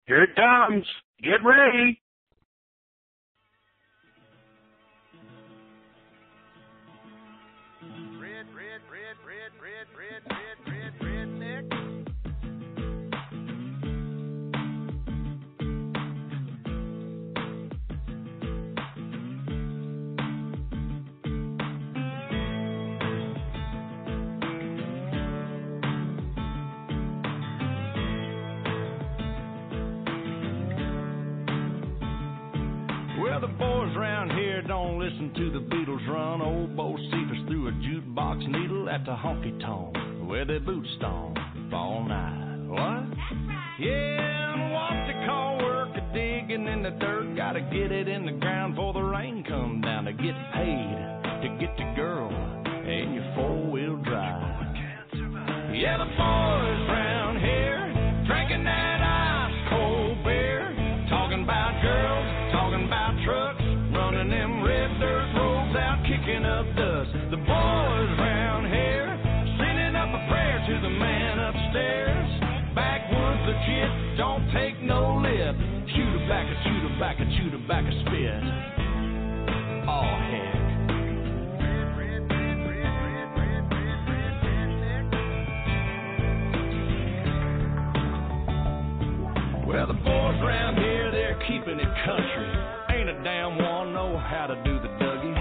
Here it comes. Get ready. Well, the boys around here don't listen to the Beatles run. Old Bo Cephas threw a jukebox needle at the honky-tonk where they boot stomp all night. What? That's right. Yeah, and what they call work a digging in the dirt. Gotta get it in the ground before the rain come down to get paid, to get the girl in your four-wheel drive. Yeah, the boys around here drinking that ice-cold beer, talking about girls, talking about trucks, running them red dirt roads out, kicking up dust. The boys around here sending up a prayer to the man upstairs. Backwoods legit, don't take no lip. Shoot a back, a shoot a back, a shoot a back, a spit. Oh, heck. Well, the boys around here, they're keeping it country. Ain't a damn one know how to do the Dougie.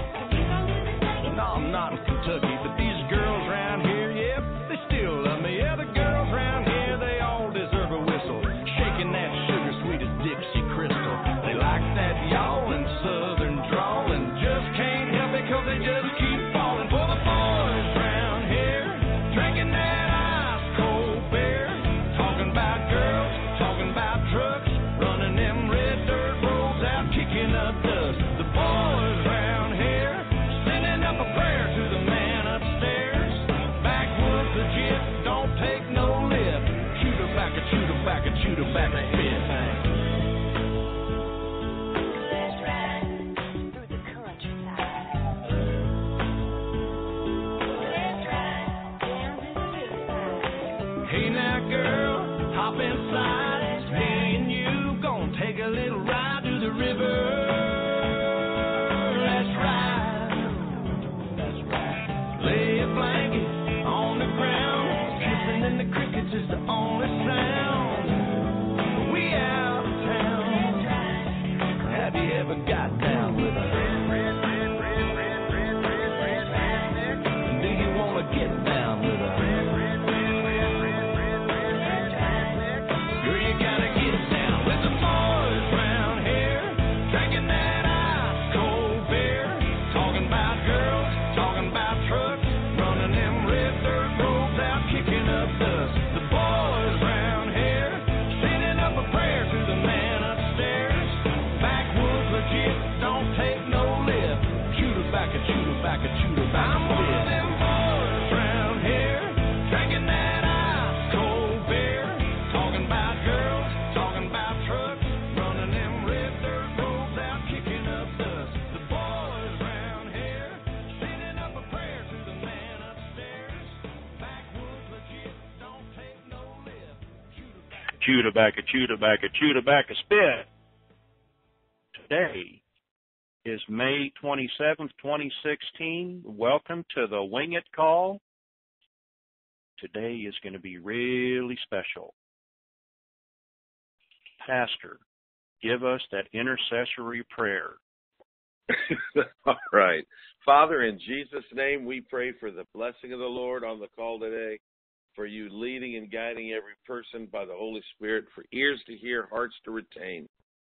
No, I'm not in Kentucky, but these girls around here, yep, they still love me. Yeah, the girls around here, they all deserve a whistle. Shaking that sugar sweet as Dixie Crystal. They like that yawling southern drawl and just can't help it 'cause they just keep falling for the boys around here, drinking that ice-cold beer, talking about girls, talking about trucks, running them red dirt roads out, kicking up dust. The boys around here sending up a prayer to the man upstairs. Backwoods legit, don't take no lip. Shoot her back, a shoot her back, a shoot her back, a spit. Let's ride through the countryside. Let's ride down to the riverside. Hey now, girl, hop inside. It's me and you gonna take a little ride to the river. Let's ride. That's right. Lay a blanket on the ground. Kissing in the crickets is the only sound. We out of town. Let's ride. Have you ever got down with a do you wanna get down with a girl, you gotta get down with the boys round here, drinking that ice-cold beer, talking about girls, talking about trucks, running them red dirt roads out, kicking up dust. The boys round here, sending up a prayer to the man upstairs. Backwoods legit, don't take no lip. Shoot her back, a shoot her back, a shoot her back. I'm one of them boys round here, drinking that ice-cold beer, talking about girls, talking about trucks, running them red dirt roads out, kicking up dust. The boys round here, sending up a prayer to the man upstairs. Backwoods legit, don't take no lip. Chew tobacco, chew tobacco, chew tobacco, spit. Today is May 27th, 2016. Welcome to the WINGIT call. Today is going to be really special. Pastor, give us that intercessory prayer. All right. Father, in Jesus' name, we pray for the blessing of the Lord on the call today, for you leading and guiding every person by the Holy Spirit, for ears to hear, hearts to retain.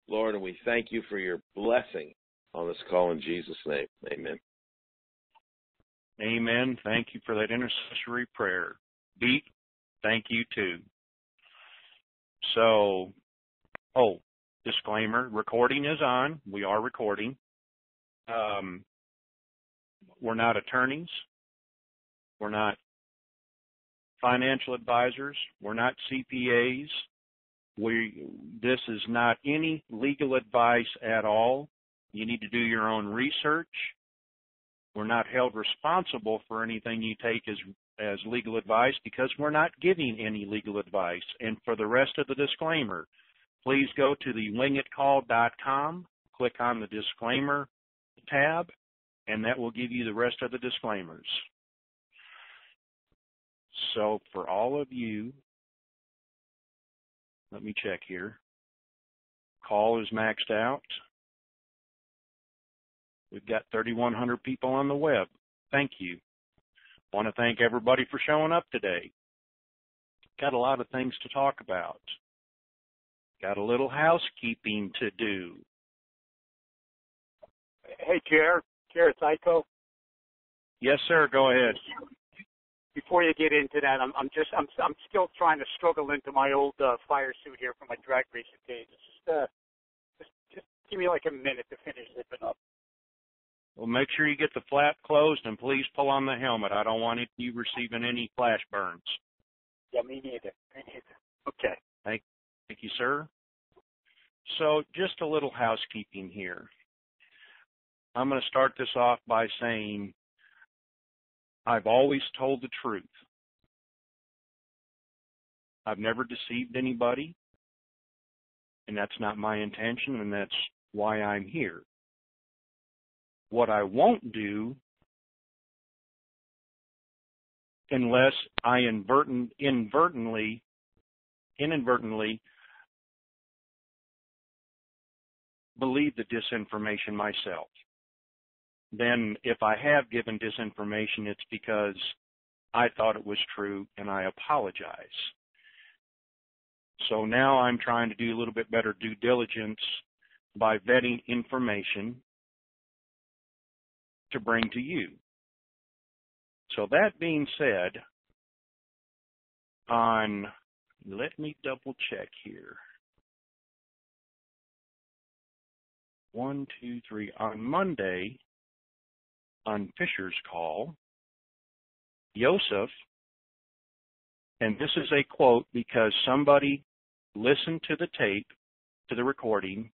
Lord, and we thank you for your blessing on this call in Jesus' name. Amen. Amen. Thank you for that intercessory prayer. Beat, thank you too. So, disclaimer, recording is on. We are recording. We're not attorneys. We're not financial advisors. We're not CPAs. This is not any legal advice at all. You need to do your own research. We're not held responsible for anything you take as legal advice because we're not giving any legal advice. And for the rest of the disclaimer, please go to the wingitcall.com, click on the disclaimer tab, and that will give you the rest of the disclaimers. So for all of you, let me check here. Call is maxed out. We've got 3,100 people on the web. Thank you. Want to thank everybody for showing up today. Got a lot of things to talk about. Got a little housekeeping to do. Hey, Chair, it's Iko. Yes, sir. Go ahead. Before you get into that, I'm still trying to struggle into my old fire suit here from my drag racing days. Just give me like a minute to finish zipping up. Well, make sure you get the flap closed, and please pull on the helmet. I don't want you receiving any flash burns. Yeah, me neither. Okay. Thank you, sir. So just a little housekeeping here. I'm going to start this off by saying I've always told the truth. I've never deceived anybody, and that's not my intention, and that's why I'm here. What I won't do, unless I inadvertently believe the disinformation myself. Then if I have given disinformation, it's because I thought it was true, and I apologize. So now I'm trying to do a little bit better due diligence by vetting information to bring to you. So that being said, let me double check here. 1, 2, 3. On Monday, on Fisher's call, Joseph, and this is a quote because somebody listened to the tape, to the recording,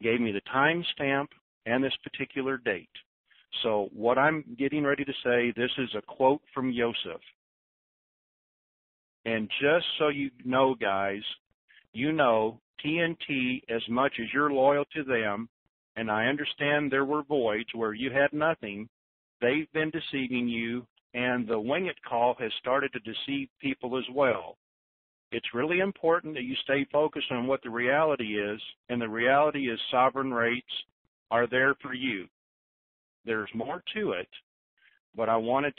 gave me the timestamp and this particular date. So what I'm getting ready to say, this is a quote from Joseph. And just so you know, guys, you know TNT, as much as you're loyal to them, and I understand there were voids where you had nothing, they've been deceiving you, and the WINGIT call has started to deceive people as well. It's really important that you stay focused on what the reality is, and the reality is sovereign rates are there for you. There's more to it, but I wanted,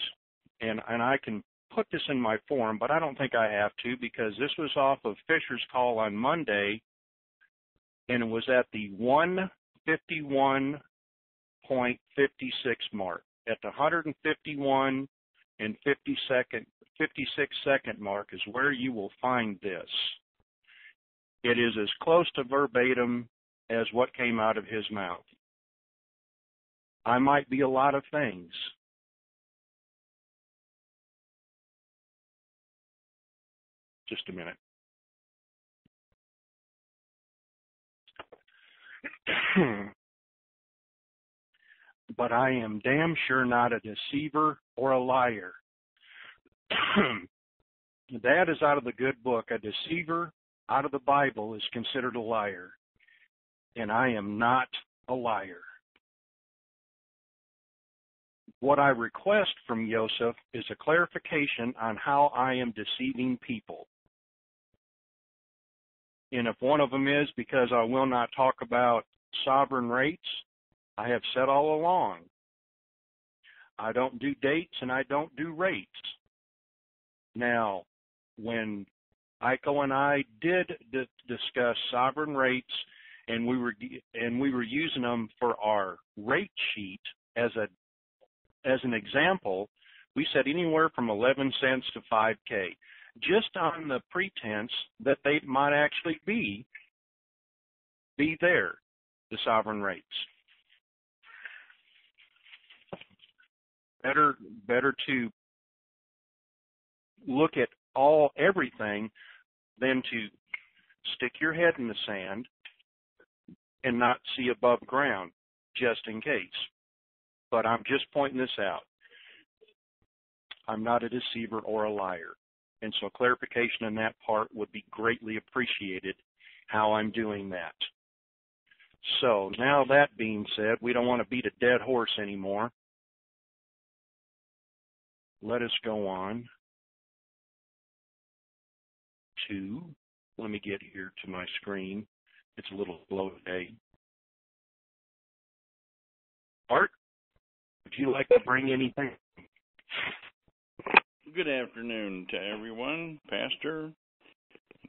and I can put this in my form, but I don't think I have to because this was off of Fisher's call on Monday, and it was at the 151.56 mark. At the 151 and 56 second mark is where you will find this. It is as close to verbatim as what came out of his mouth. I might be a lot of things. Just a minute. But I am damn sure not a deceiver or a liar. That is out of the good book. A deceiver out of the Bible is considered a liar. And I am not a liar. What I request from Joseph is a clarification on how I am deceiving people. And if one of them is because I will not talk about sovereign rates, I have said all along, I don't do dates and I don't do rates. Now, when Iko and I did discuss sovereign rates, and we were using them for our rate sheet as an example, we said anywhere from 11 cents to 5K, just on the pretense that they might actually be there, the sovereign rates. Better to look at everything than to stick your head in the sand and not see above ground, just in case. But I'm just pointing this out. I'm not a deceiver or a liar. And so clarification on that part would be greatly appreciated. how I'm doing that. So now that being said, we don't want to beat a dead horse anymore. Let us go on to, let me get here to my screen. It's a little slow today. Art, would you like to bring anything? Good afternoon to everyone, Pastor,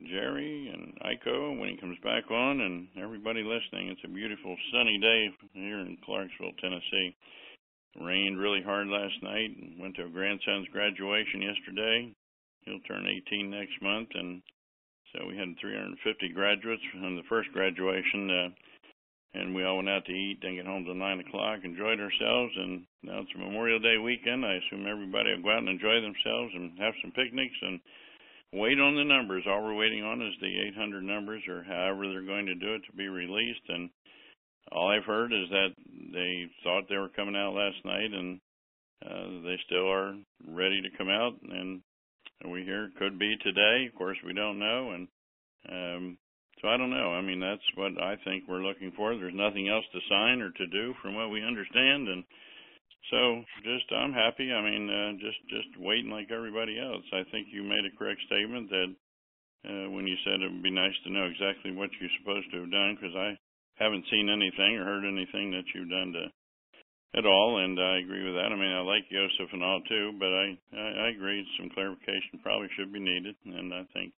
Jerry, and Iko when he comes back on, and everybody listening. It's a beautiful sunny day here in Clarksville, Tennessee. Rained really hard last night and went to a grandson's graduation yesterday. He'll turn 18 next month, and so we had 350 graduates from the first graduation, and we all went out to eat and get home till 9 o'clock, enjoyed ourselves, and now it's a Memorial Day weekend. I assume everybody will go out and enjoy themselves and have some picnics and wait on the numbers. All we're waiting on is the 800 numbers, or however they're going to do it, to be released. And all I've heard is that they thought they were coming out last night, and they still are ready to come out. And we hear it could be today. Of course, we don't know. And so I don't know. I mean, that's what I think we're looking for. There's nothing else to sign or to do from what we understand. And so I'm happy. I mean, just waiting like everybody else. I think you made a correct statement that when you said it would be nice to know exactly what you're supposed to have done, because I haven't seen anything or heard anything that you've done at all, and I agree with that. I mean, I like Joseph and all too, but I agree some clarification probably should be needed, and I think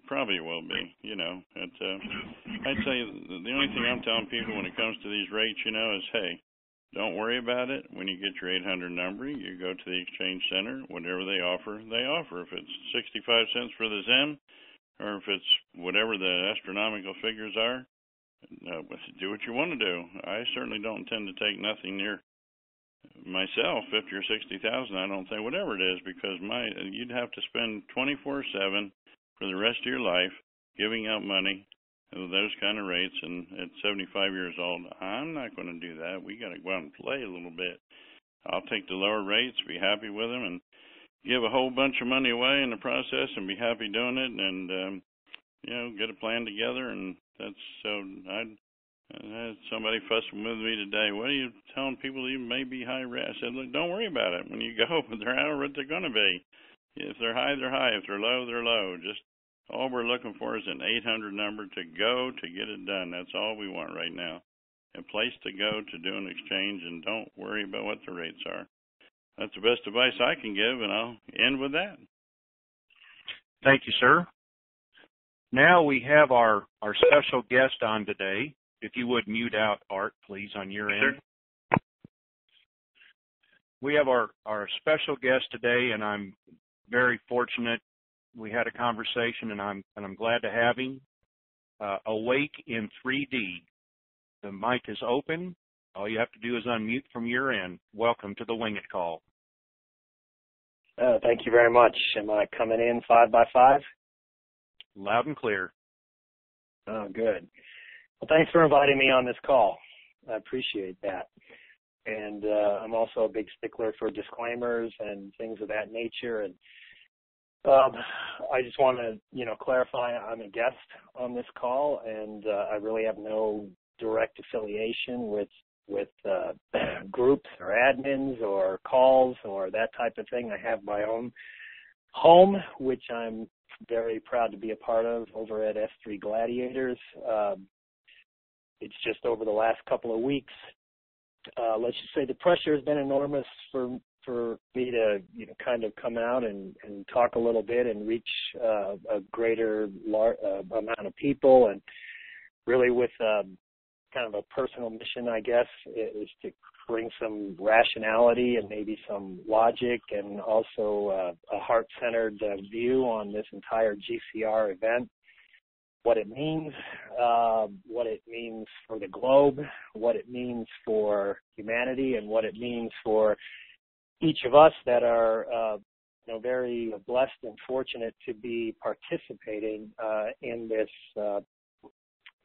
probably will be, you know. I'd say the only thing I'm telling people when it comes to these rates, you know, is, hey, don't worry about it. When you get your 800 number, you go to the exchange center. Whatever they offer, they offer. If it's 65 cents for the Zim, or if it's whatever the astronomical figures are, do what you want to do. I certainly don't intend to take nothing near myself, 50 or 60,000. I don't think, whatever it is, because you'd have to spend 24/7 for the rest of your life giving out money at those kind of rates, and at 75 years old, I'm not going to do that. We got to go out and play a little bit. I'll take the lower rates, be happy with them, and give a whole bunch of money away in the process and be happy doing it, and you know, get a plan together. And that's so. I had somebody fussing with me today. What are you telling people you may be high risk? I said, look, don't worry about it. When you go, they're out what they're going to be. If they're high, they're high. If they're low, they're low. Just all we're looking for is an 800 number to go to get it done. That's all we want right now. A place to go to do an exchange, and don't worry about what the rates are. That's the best advice I can give, and I'll end with that. Thank you, sir. Now we have our special guest on today. If you would mute out, Art, please, on your end. Sure. We have our special guest today, and I'm very fortunate. We had a conversation, and I'm glad to have him. Awake in 3D. The mic is open. All you have to do is unmute from your end. Welcome to the WINGIT call. Thank you very much. Am I coming in 5 by 5? Loud and clear. Oh, good. Well, thanks for inviting me on this call. I appreciate that. And I'm also a big stickler for disclaimers and things of that nature. And I just want to, clarify I'm a guest on this call, and I really have no direct affiliation with groups or admins or calls or that type of thing. I have my own home, which I'm very proud to be a part of over at S3 Gladiators. It's just over the last couple of weeks, let's just say the pressure has been enormous for me to kind of come out and talk a little bit and reach a greater amount of people, and really with kind of a personal mission, I guess, is to bring some rationality and maybe some logic, and also a heart-centered view on this entire GCR event, what it means for the globe, what it means for humanity, and what it means for each of us that are very blessed and fortunate to be participating in this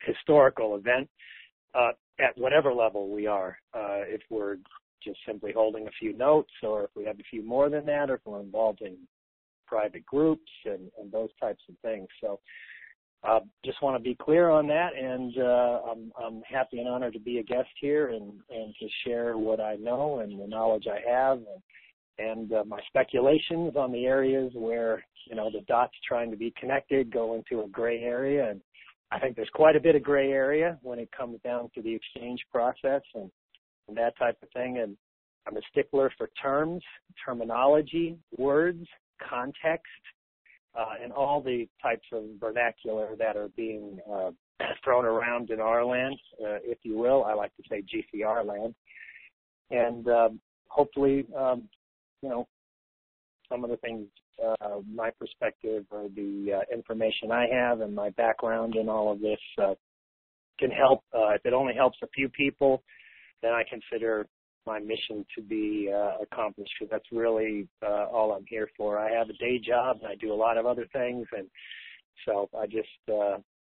historical event at whatever level we are. If we're just simply holding a few notes, or if we have a few more than that, or if we're involved in private groups and those types of things. So just want to be clear on that, and I'm happy and honored to be a guest here and to share what I know and the knowledge I have and my speculations on the areas where, the dots trying to be connected go into a gray area. And I think there's quite a bit of gray area when it comes down to the exchange process and that type of thing. And I'm a stickler for terms, terminology, words, context, and all the types of vernacular that are being thrown around in our land, if you will. I like to say GCR land. And hopefully, some of the things, my perspective or the information I have and my background in all of this can help. If it only helps a few people, then I consider my mission to be accomplished, because that's really all I'm here for. I have a day job and I do a lot of other things, and so I just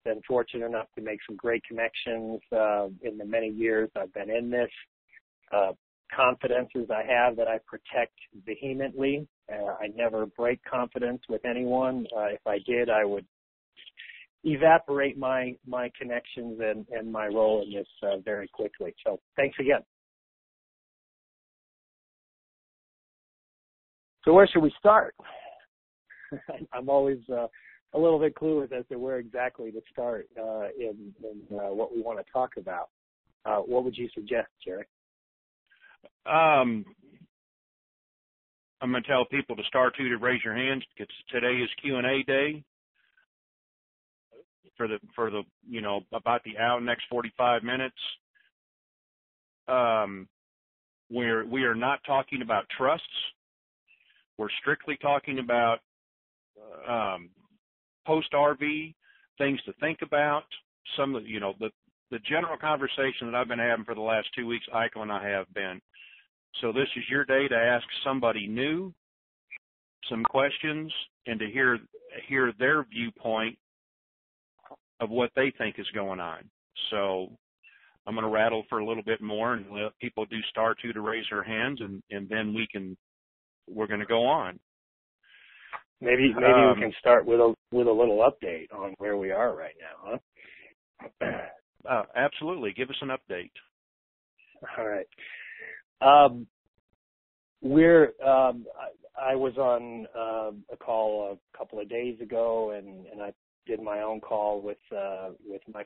been fortunate enough to make some great connections in the many years I've been in this. Confidences I have that I protect vehemently. I never break confidence with anyone. If I did, I would evaporate my connections and my role in this very quickly. So thanks again. So where should we start? I'm always a little bit clueless as to where exactly to start in what we want to talk about. What would you suggest, Jerry? I'm going to tell people to star two to raise your hands, because today is Q&A day for the about the next 45 minutes. We are not talking about trusts. We're strictly talking about post-RV, things to think about. Some of the general conversation that I've been having for the last 2 weeks, Iko and I have been. So this is your day to ask somebody new some questions and to hear their viewpoint of what they think is going on. So I'm going to rattle for a little bit more and let people do star two to raise their hands, and then we're going to go on. Maybe we can start with a little update on where we are right now, huh? Absolutely. Give us an update. All right. I was on a call a couple of days ago, and I did my own call with my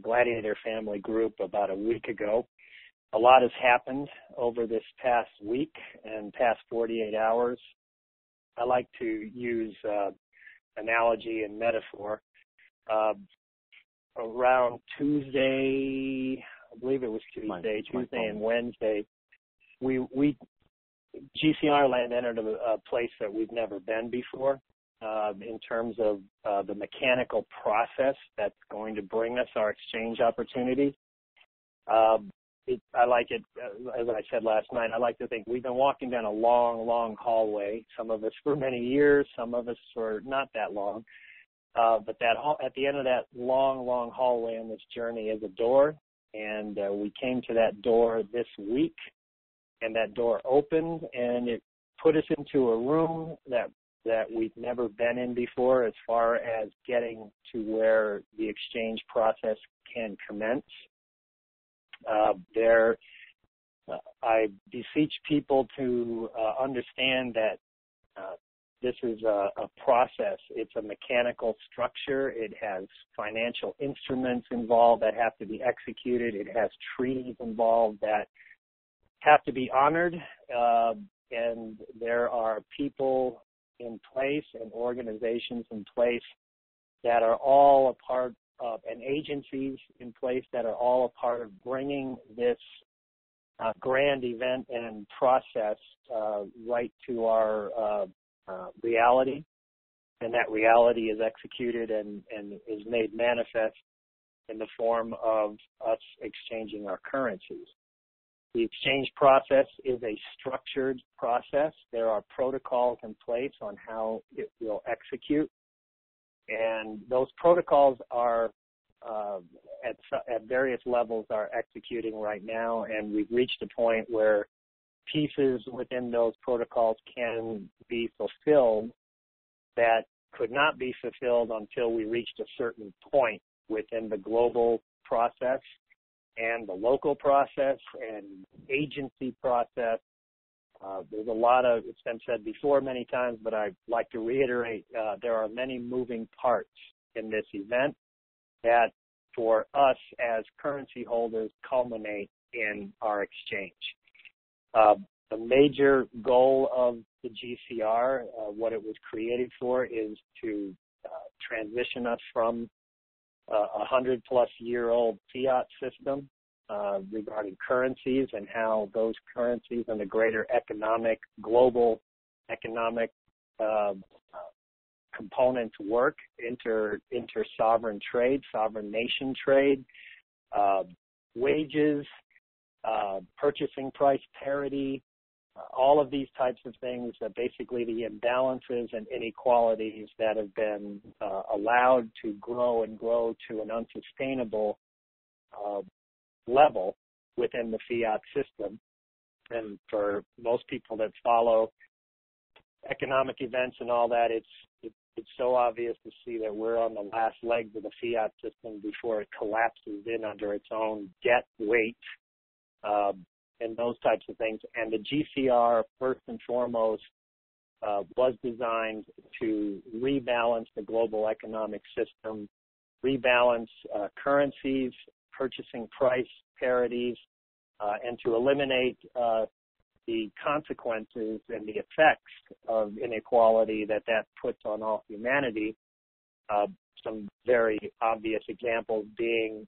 Gladiator family group about a week ago. A lot has happened over this past week and past 48 hours. I like to use analogy and metaphor. Around Tuesday, I believe it was Tuesday and Wednesday, we GCR land entered a place that we've never been before in terms of the mechanical process that's going to bring us our exchange opportunity. I like it, as I said last night, I like to think we've been walking down a long, long hallway, some of us for many years, some of us for not that long. But at the end of that long, long hallway on this journey is a door, and we came to that door this week, and that door opened, and it put us into a room that we've never been in before as far as getting to where the exchange process can commence. I beseech people to understand that this is a process. It's a mechanical structure. It has financial instruments involved that have to be executed. It has treaties involved that have to be honored. And there are people in place and organizations in place that are all a part of, and agencies in place that are all a part of bringing this grand event and process right to our reality, and that reality is executed and is made manifest in the form of us exchanging our currencies. The exchange process is a structured process. There are protocols in place on how it will execute, and those protocols are at various levels are executing right now, and we've reached a point where pieces within those protocols can be fulfilled that could not be fulfilled until we reached a certain point within the global process and the local process and agency process. There's a lot of, it's been said before many times, but I'd like to reiterate, there are many moving parts in this event that for us as currency holders culminate in our exchange. The major goal of the GCR, what it was created for, is to transition us from a 100-plus-year-old fiat system regarding currencies and how those currencies and the greater global economic components work, inter-sovereign trade, sovereign nation trade, wages, purchasing price parity, all of these types of things, basically the imbalances and inequalities that have been allowed to grow and grow to an unsustainable level within the fiat system. And for most people that follow economic events and all that, it's so obvious to see that we're on the last legs of the fiat system before it collapses in under its own debt weight. And those types of things. And the GCR, first and foremost, was designed to rebalance the global economic system, rebalance currencies, purchasing price parities, and to eliminate the consequences and the effects of inequality that puts on all humanity. Some very obvious examples being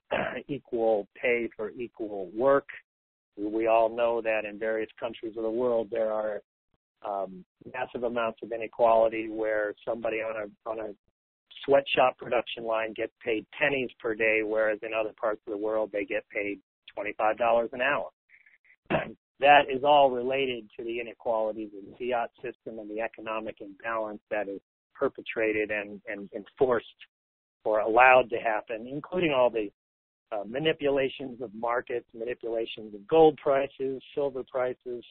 equal pay for equal work. We all know that in various countries of the world there are massive amounts of inequality where somebody on a sweatshop production line gets paid pennies per day, whereas in other parts of the world they get paid $25 an hour. That is all related to the inequalities of the fiat system and the economic imbalance that is perpetrated and enforced or allowed to happen, including all the manipulations of markets, manipulations of gold prices, silver prices,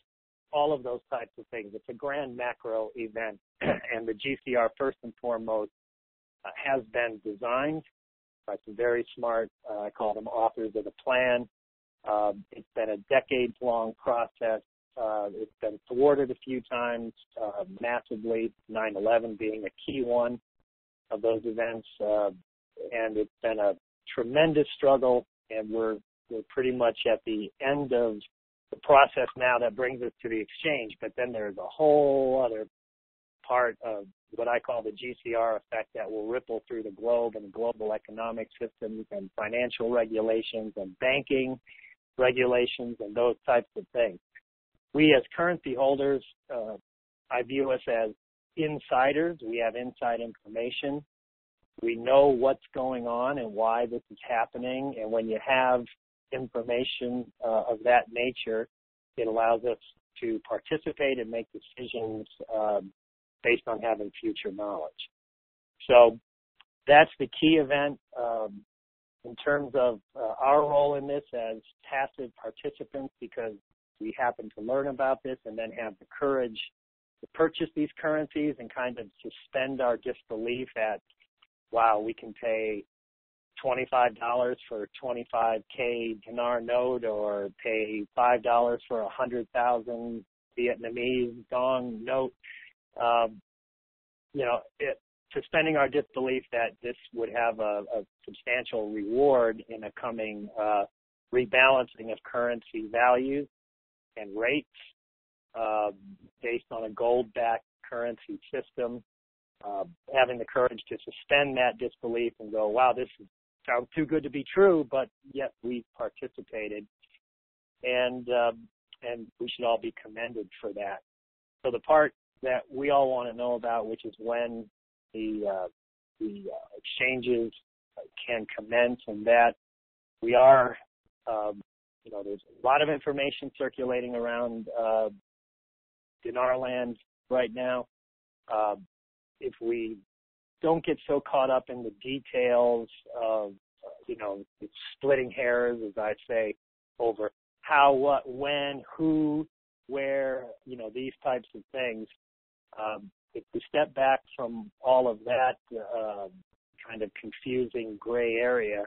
all of those types of things. It's a grand macro event, and the GCR, first and foremost, has been designed by some very smart, I call them authors of the plan. It's been a decades-long process. It's been thwarted a few times, massively, 9/11 being a key one of those events, and it's been a tremendous struggle, and we're pretty much at the end of the process now that brings us to the exchange. But then there's a whole other part of what I call the GCR effect that will ripple through the globe and global economic systems and financial regulations and banking regulations and those types of things. We as currency holders, I view us as insiders. We have inside information. We know what's going on and why this is happening. And when you have information of that nature, it allows us to participate and make decisions based on having future knowledge. So that's the key event. In terms of our role in this as passive participants, because we happen to learn about this and then have the courage to purchase these currencies and kind of suspend our disbelief at, wow, we can pay $25 for a 25K dinar note or pay $5 for 100,000 Vietnamese dong note. Suspending our disbelief that this would have a substantial reward in a coming rebalancing of currency values and rates based on a gold-backed currency system. Having the courage to suspend that disbelief and go, wow, this sounds too good to be true, but yet we participated, and we should all be commended for that. So the part that we all want to know about, which is when the exchanges can commence, and that we are, there's a lot of information circulating around dinar land right now. If we don't get so caught up in the details of, it's splitting hairs, as I say, over how, what, when, who, where, these types of things, if we step back from all of that kind of confusing gray area,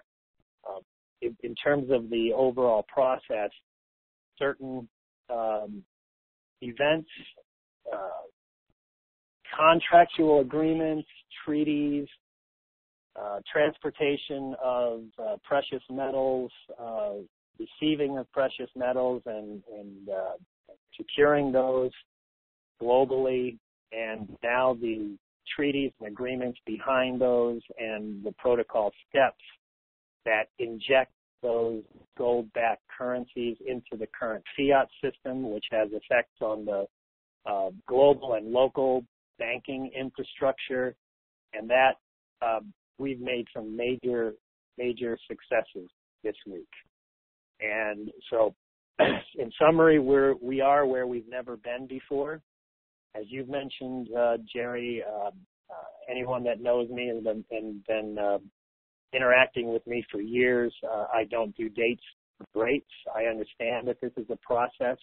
in terms of the overall process, certain events, contractual agreements, treaties, transportation of precious metals, receiving of precious metals and securing those globally, and now the treaties and agreements behind those and the protocol steps that inject those gold-backed currencies into the current fiat system, which has effects on the global and local banking infrastructure, and that we've made some major successes this week. And so, in summary, we are where we've never been before. As you've mentioned, Jerry, anyone that knows me and been interacting with me for years, I don't do dates for rates. I understand that this is a process,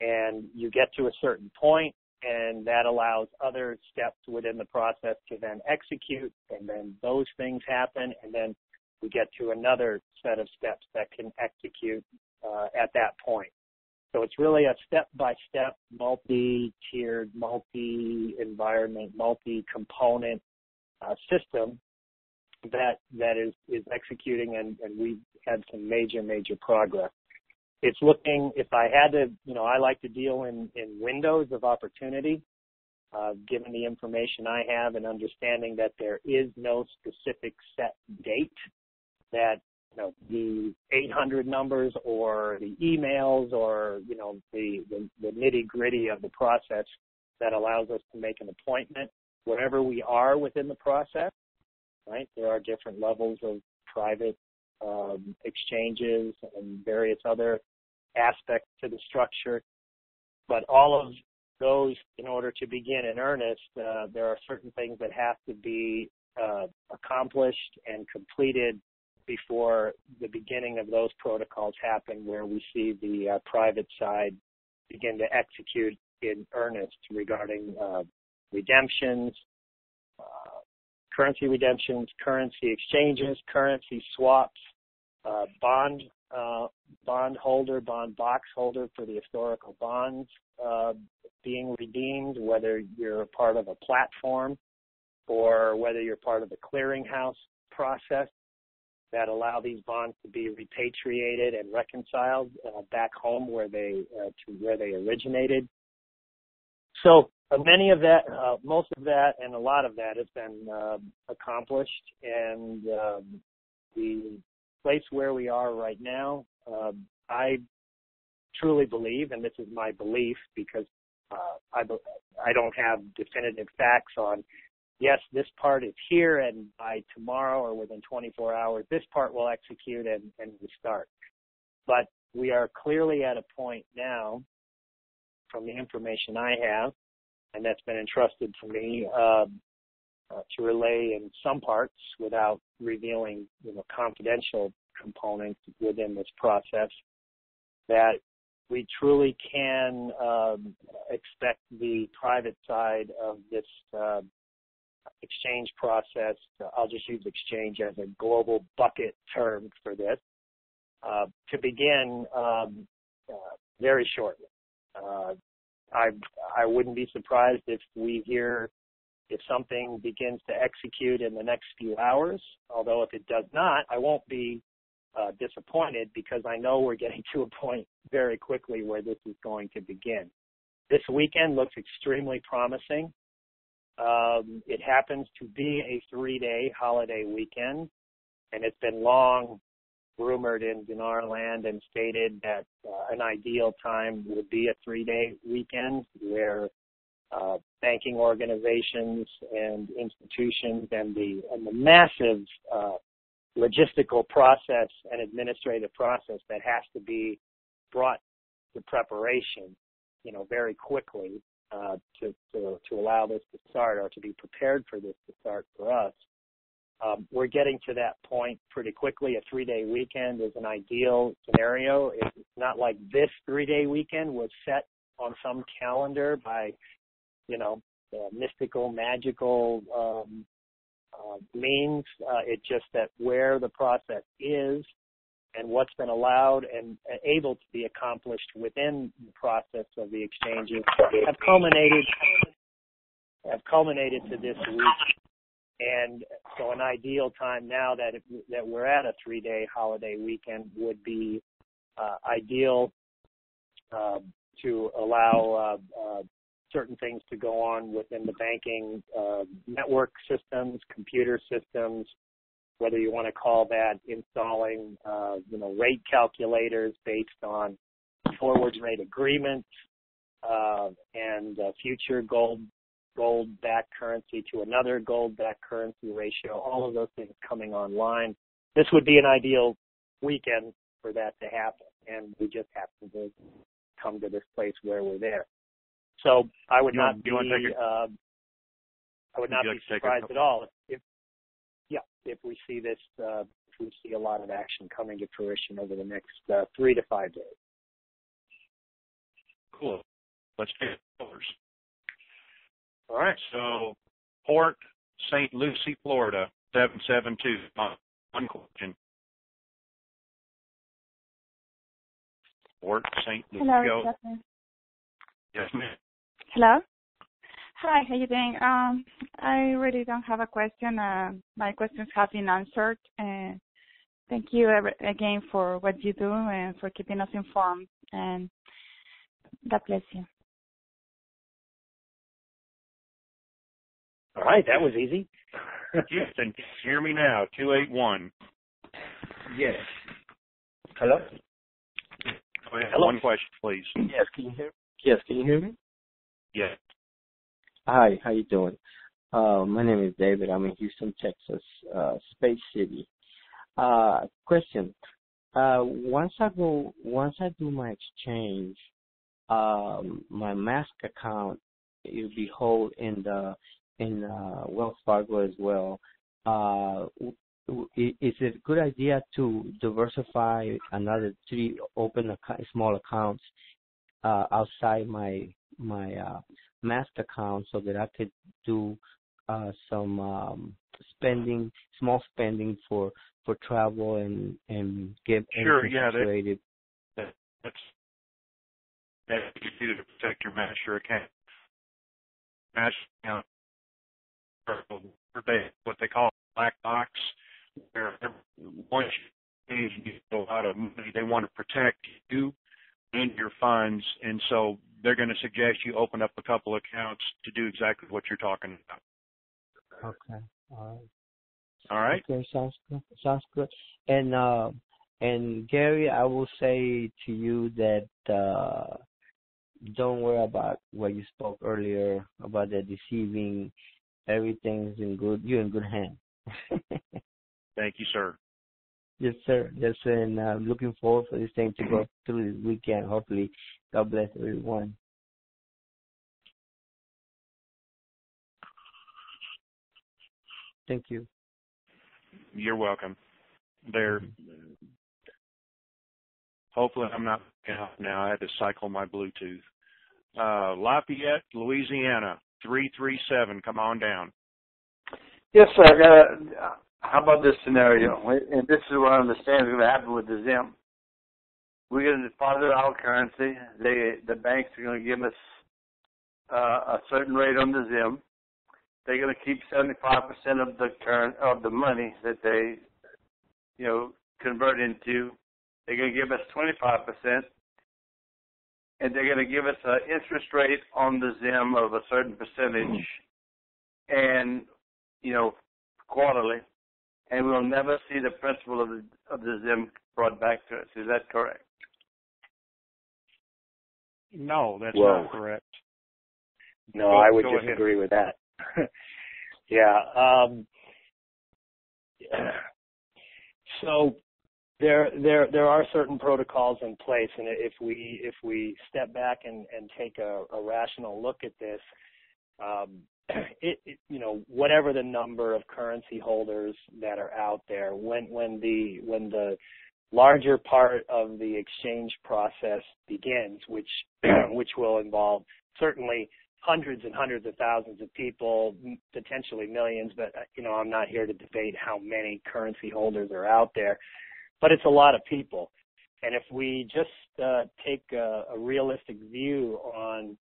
and you get to a certain point, and that allows other steps within the process to then execute, and then those things happen, and then we get to another set of steps that can execute at that point. So it's really a step-by-step, multi-tiered, multi-environment, multi-component system that is executing, and we've had some major progress. It's looking, if I had to, I like to deal in windows of opportunity, given the information I have and understanding that there is no specific set date that, the 800 numbers or the emails or, the nitty-gritty of the process that allows us to make an appointment wherever we are within the process, right? There are different levels of private exchanges and various other aspects to the structure. But all of those, in order to begin in earnest, there are certain things that have to be accomplished and completed before the beginning of those protocols happen, where we see the private side begin to execute in earnest regarding redemptions, currency redemptions, currency exchanges, currency swaps, bond holder, bond box holder for the historical bonds being redeemed, whether you're a part of a platform or whether you're part of the clearinghouse process that allow these bonds to be repatriated and reconciled back home where they originated. So many of that, most of that, and a lot of that has been accomplished, and the place where we are right now, I truly believe, and this is my belief because I don't have definitive facts on, yes, this part is here, and by tomorrow or within 24 hours, this part will execute and we start. But we are clearly at a point now, from the information I have, and that's been entrusted to me to relay in some parts without revealing, confidential components within this process, that we truly can expect the private side of this exchange process, I'll just use exchange as a global bucket term for this, to begin very shortly. I wouldn't be surprised if something begins to execute in the next few hours, although if it does not, I won't be disappointed because I know we're getting to a point very quickly where this is going to begin. This weekend looks extremely promising. It happens to be a 3-day holiday weekend, and it's been long rumored in dinar land and stated that an ideal time would be a 3-day weekend where banking organizations and institutions and the massive logistical process and administrative process that has to be brought to preparation, very quickly to allow this to start, or to be prepared for this to start for us. We're getting to that point pretty quickly. A 3-day weekend is an ideal scenario. It's not like this 3-day weekend was set on some calendar by, mystical, magical means. It's just that where the process is and what's been allowed and able to be accomplished within the process of the exchanges have culminated to this week. And so an ideal time now that we're at a 3-day holiday weekend would be ideal to allow certain things to go on within the banking network systems, computer systems, whether you want to call that installing, rate calculators based on forward rate agreements and future gold-backed currency to another gold-backed currency ratio, all of those things coming online. This would be an ideal weekend for that to happen, and we just happen to come to this place where we're there. So I would not be surprised at all if we see this, if we see a lot of action coming to fruition over the next 3 to 5 days. Cool. Let's take colors. All right. So, Port St. Lucie, Florida, 772. One question. Port St. Lucie. Hello, Captain. Yes, ma'am. Hello. Hi, how you doing? I really don't have a question. My questions have been answered. Thank you again for what you do and for keeping us informed. And God bless you. All right, that was easy. Houston, hear me now, 281. Yes. Hello? Go ahead. Hello? One question, please. Yes, can you hear? Yes, can you hear me? Yes. Hi, how you doing? My name is David. I'm in Houston, Texas, Space City. Question. Once I do my exchange, my mask account will be held in Wells Fargo as well. Is it a good idea to diversify another 3 open small accounts outside my mask account so that I could do some small spending for travel and get Sure, yeah, situated? That's easy to protect your master account. Master account, what they call black box, where once you go out of money, they want to protect you and your funds, and so they're going to suggest you open up a couple accounts to do exactly what you're talking about. Okay. All right. All right. Okay, sounds good. And Gary, I will say to you that don't worry about what you spoke earlier about the deceiving. Everything's in good. You're in good hands. Thank you, sir. Yes, sir. Yes, sir. And I'm looking forward for this thing to go through this weekend. Hopefully, God bless everyone. Thank you. You're welcome. Hopefully I'm not out now. I had to cycle my Bluetooth. Lafayette, Louisiana, 337. Come on down. Yes, sir. How about this scenario? And this is what I understand is going to happen with the ZIM. We're going to deposit our currency. The banks are going to give us a certain rate on the ZIM. They're going to keep 75% of the money that they, convert into. They're going to give us 25%, and they're going to give us an interest rate on the ZIM of a certain percentage, and quarterly, and we'll never see the principal of the ZIM brought back to us. Is that correct? No, that's not correct. No, I would disagree with that. Yeah. So there are certain protocols in place, and if we step back and take a rational look at this, whatever the number of currency holders that are out there, when the larger part of the exchange process begins, which will involve certainly hundreds and hundreds of thousands of people, potentially millions, but, I'm not here to debate how many currency holders are out there, but it's a lot of people. And if we just take a realistic view on,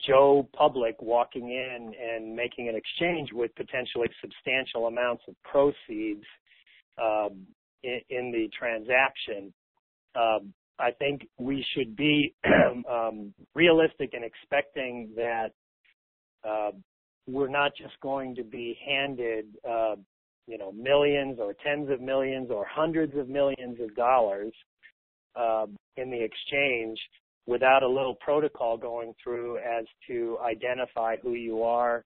Joe Public walking in and making an exchange with potentially substantial amounts of proceeds in the transaction, I think we should be realistic in expecting that we're not just going to be handed, millions or tens of millions or hundreds of millions of dollars in the exchange without a little protocol going through as to identify who you are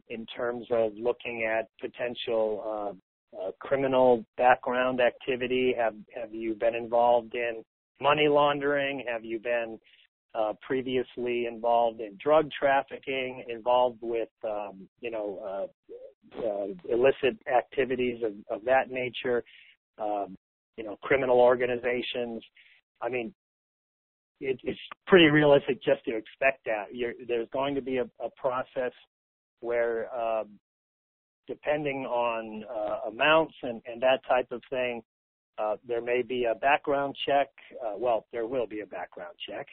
in terms of looking at potential criminal background activity. Have you been involved in money laundering? Have you been previously involved in drug trafficking, involved with, illicit activities of that nature, criminal organizations? I mean, it's pretty realistic just to expect that. There's going to be a process where, depending on amounts and that type of thing, there may be a background check. There will be a background check.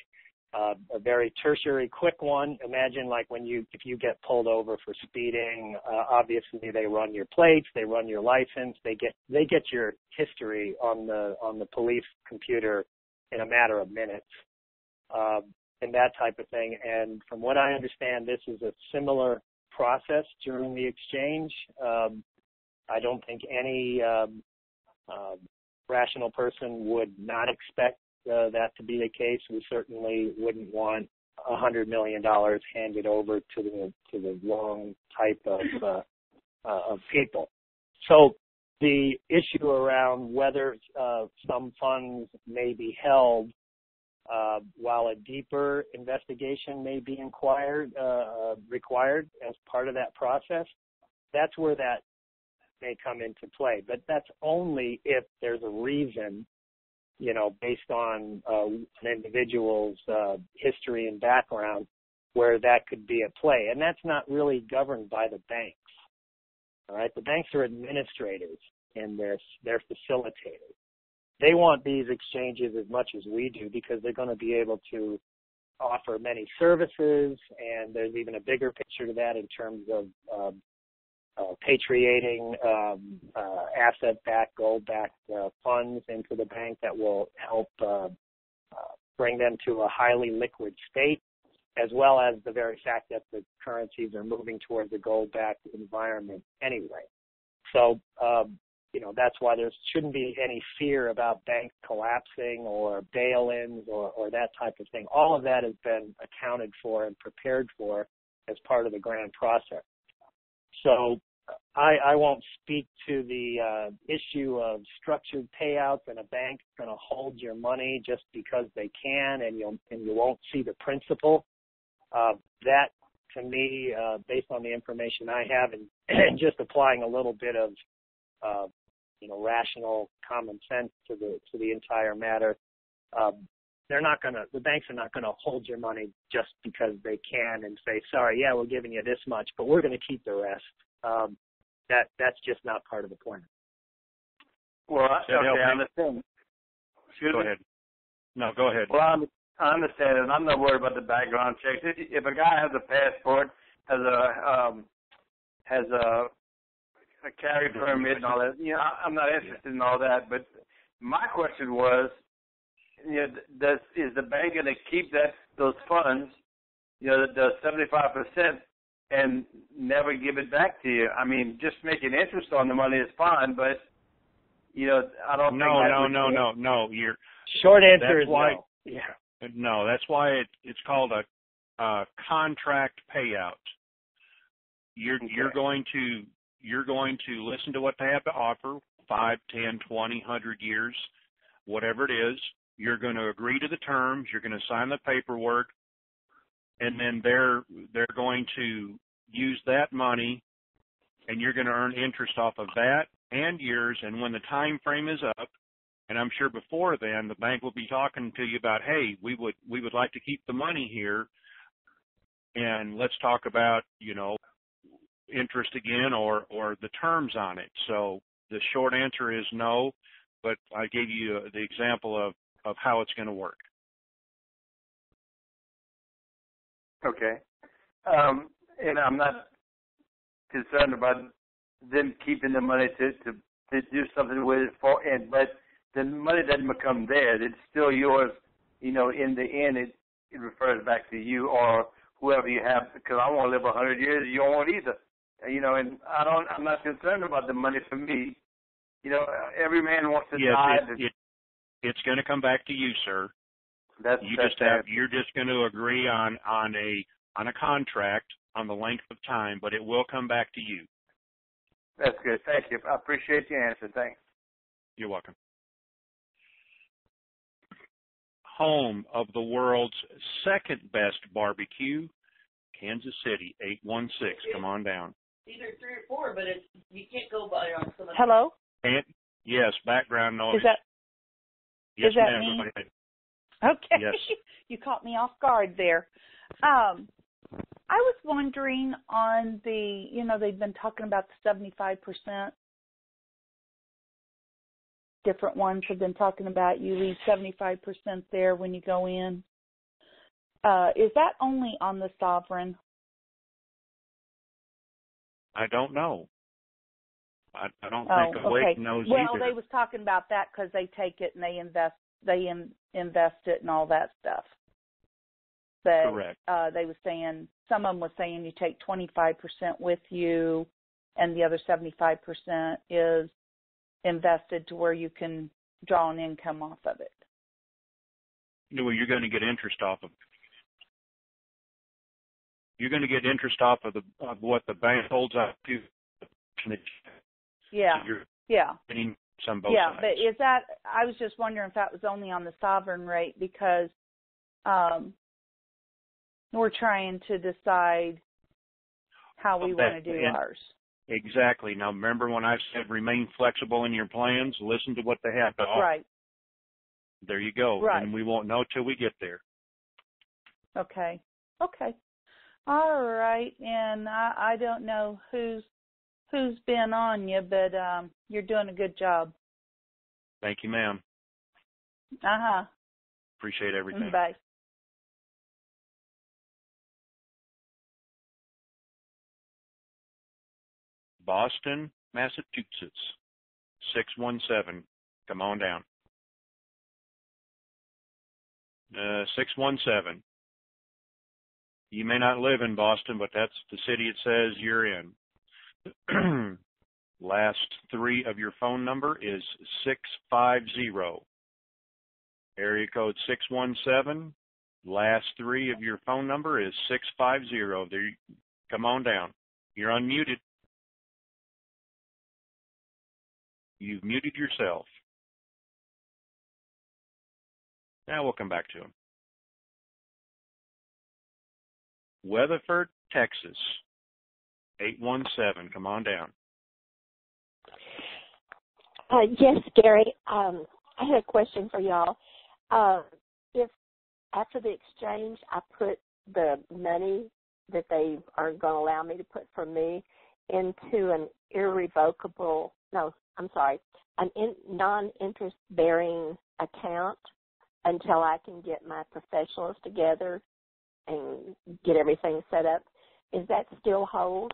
A very tertiary, quick one. Imagine like if you get pulled over for speeding, obviously they run your plates, they run your license, they get your history on the police computer in a matter of minutes, and that type of thing. And from what I understand, this is a similar process during the exchange. I don't think any rational person would not expect that to be the case. We certainly wouldn't want $100 million handed over to the wrong type of people. So the issue around whether some funds may be held while a deeper investigation may be required as part of that process, that's where that may come into play. But that's only if there's a reason, based on an individual's history and background, where that could be at play. And that's not really governed by the banks. All right, the banks are administrators and they're facilitators. They want these exchanges as much as we do because they're going to be able to offer many services, and there's even a bigger picture to that in terms of patriating asset-backed, gold-backed funds into the bank that will help bring them to a highly liquid state, as well as the very fact that the currencies are moving towards a gold-backed environment anyway. So, that's why there shouldn't be any fear about banks collapsing or bail-ins or that type of thing. All of that has been accounted for and prepared for as part of the grand process. So I won't speak to the issue of structured payouts and a bank going to hold your money just because they can, and you won't see the principle. That, to me, based on the information I have, and just applying a little bit of rational common sense to the entire matter, the banks are not going to hold your money just because they can and say, sorry, yeah, we're giving you this much, but we're going to keep the rest. That's just not part of the plan. Well, okay, I understand. Go ahead. No, go ahead. Well, I understand it. I'm not worried about the background checks. If a guy has a passport, has a carry permit and all that, I'm not interested in all that. But my question was, is the bank going to keep those funds, the 75%, and never give it back to you? I mean, just making interest on the money is fine, but I don't think No. Your short answer is no. Yeah. No, that's why it's called a contract payout. You're going to listen to what they have to offer, 5, 10, 20, 100 years, whatever it is. You're going to agree to the terms. You're going to sign the paperwork, and then they're going to use that money, and you're going to earn interest off of that and yours. And when the time frame is up, And I'm sure before then, the bank will be talking to you about, hey, we would like to keep the money here, and let's talk about, interest again or the terms on it. So the short answer is no, but I gave you the example of how it's going to work. Okay. And I'm not concerned about them keeping the money to do something with it but the money doesn't become theirs. It's still yours. In the end, it refers back to you or whoever you have, because I want to live 100 years. You don't want either. And I'm not concerned about the money for me. Every man wants to die. It's going to come back to you, sir. You're just going to agree on a contract on the length of time, but it will come back to you. That's good. Thank you. I appreciate your answer. Thanks. You're welcome. Home of the world's second best barbecue, Kansas City, 816. Come on down. Either 3 or 4, but you can't go by on some. Hello? Yes, background noise. Is that ma'am. me? Go ahead. Okay. Yes. You caught me off guard there. I was wondering on they've been talking about the 75%. Different ones have been talking about you leave 75% there when you go in. Is that only on the sovereign? I don't know. I don't think Awake knows well, either. They was talking about that because they take it and they invest it and all that stuff. But correct. They was saying, some of them was saying you take 25% with you, and the other 75% is invested to where you can draw an income off of it. Well, you're going to get interest off of it. You're going to get interest off of what the bank holds out to. Yeah. So you're getting some both sides. But is that? I was just wondering if that was only on the sovereign rate because we're trying to decide how we want to do ours. Exactly. Now, remember when I said remain flexible in your plans? Listen to what they have to offer. Right. There you go. Right. And we won't know till we get there. Okay. All right. And I don't know who's been on you, but you're doing a good job. Thank you, ma'am. Appreciate everything. Bye. Boston, Massachusetts, 617. Come on down. 617. You may not live in Boston, but that's the city it says you're in. Last 3 of your phone number is 650. Area code 617. Last 3 of your phone number is 650. There, come on down. You're unmuted. You've muted yourself. Now we'll come back to him. Weatherford, Texas, 817. Come on down. Yes, Gary. I had a question for y'all. If after the exchange I put the money that they are going to allow me to put for me into an non-interest bearing account until I can get my professionals together and get everything set up, is that still hold?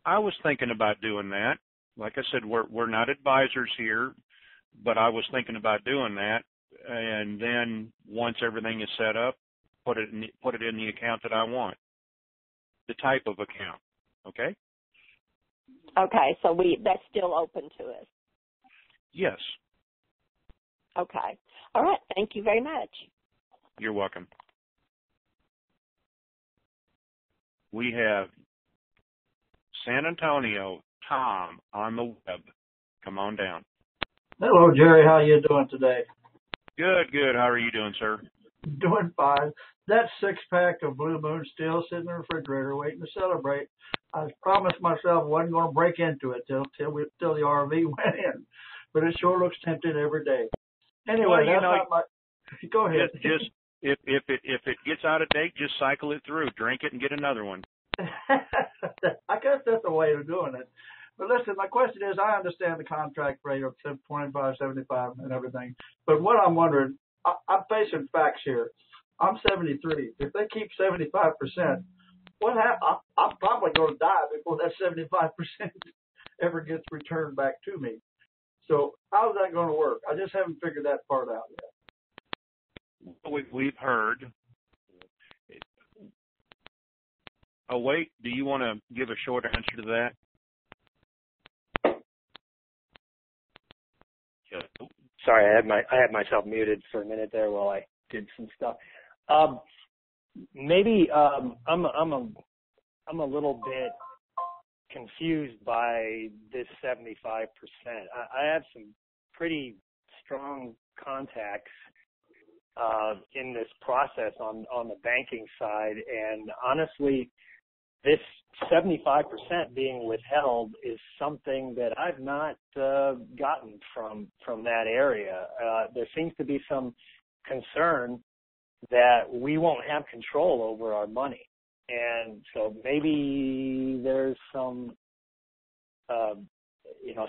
I was thinking about doing that. Like I said, we're not advisors here, but I was thinking about doing that. And then once everything is set up, put it in the account that I want, the type of account. Okay. Okay, so that's still open to us. Yes. Okay. All right. Thank you very much. You're welcome. We have San Antonio, Tom, on the web. Come on down. Hello, Jerry. How are you doing today? Good. How are you doing, sir? Doing fine. that 6-pack of Blue Moon still sitting in the refrigerator waiting to celebrate. I promised myself I wasn't going to break into it till the RV went in, but it sure looks tempting every day. Anyway, well, that's not my. Go ahead. Just if it gets out of date, just cycle it through, drink it, and get another one. I guess that's the way of doing it. But listen, my question is, I understand the contract rate of 25, 75, and everything. But what I'm wondering, I'm facing facts here. I'm 73. If they keep 75%, what happens? I'm probably going to die before that 75% ever gets returned back to me. So how's that going to work? I just haven't figured that part out yet. We've heard. Oh, wait. Do you want to give a short answer to that? Sorry, I had myself muted for a minute there while I did some stuff. Maybe I'm a little bit confused by this 75%. I have some pretty strong contacts in this process on the banking side, and honestly, this 75% being withheld is something that I've not gotten from that area. There seems to be some concern that we won't have control over our money, and so maybe there's some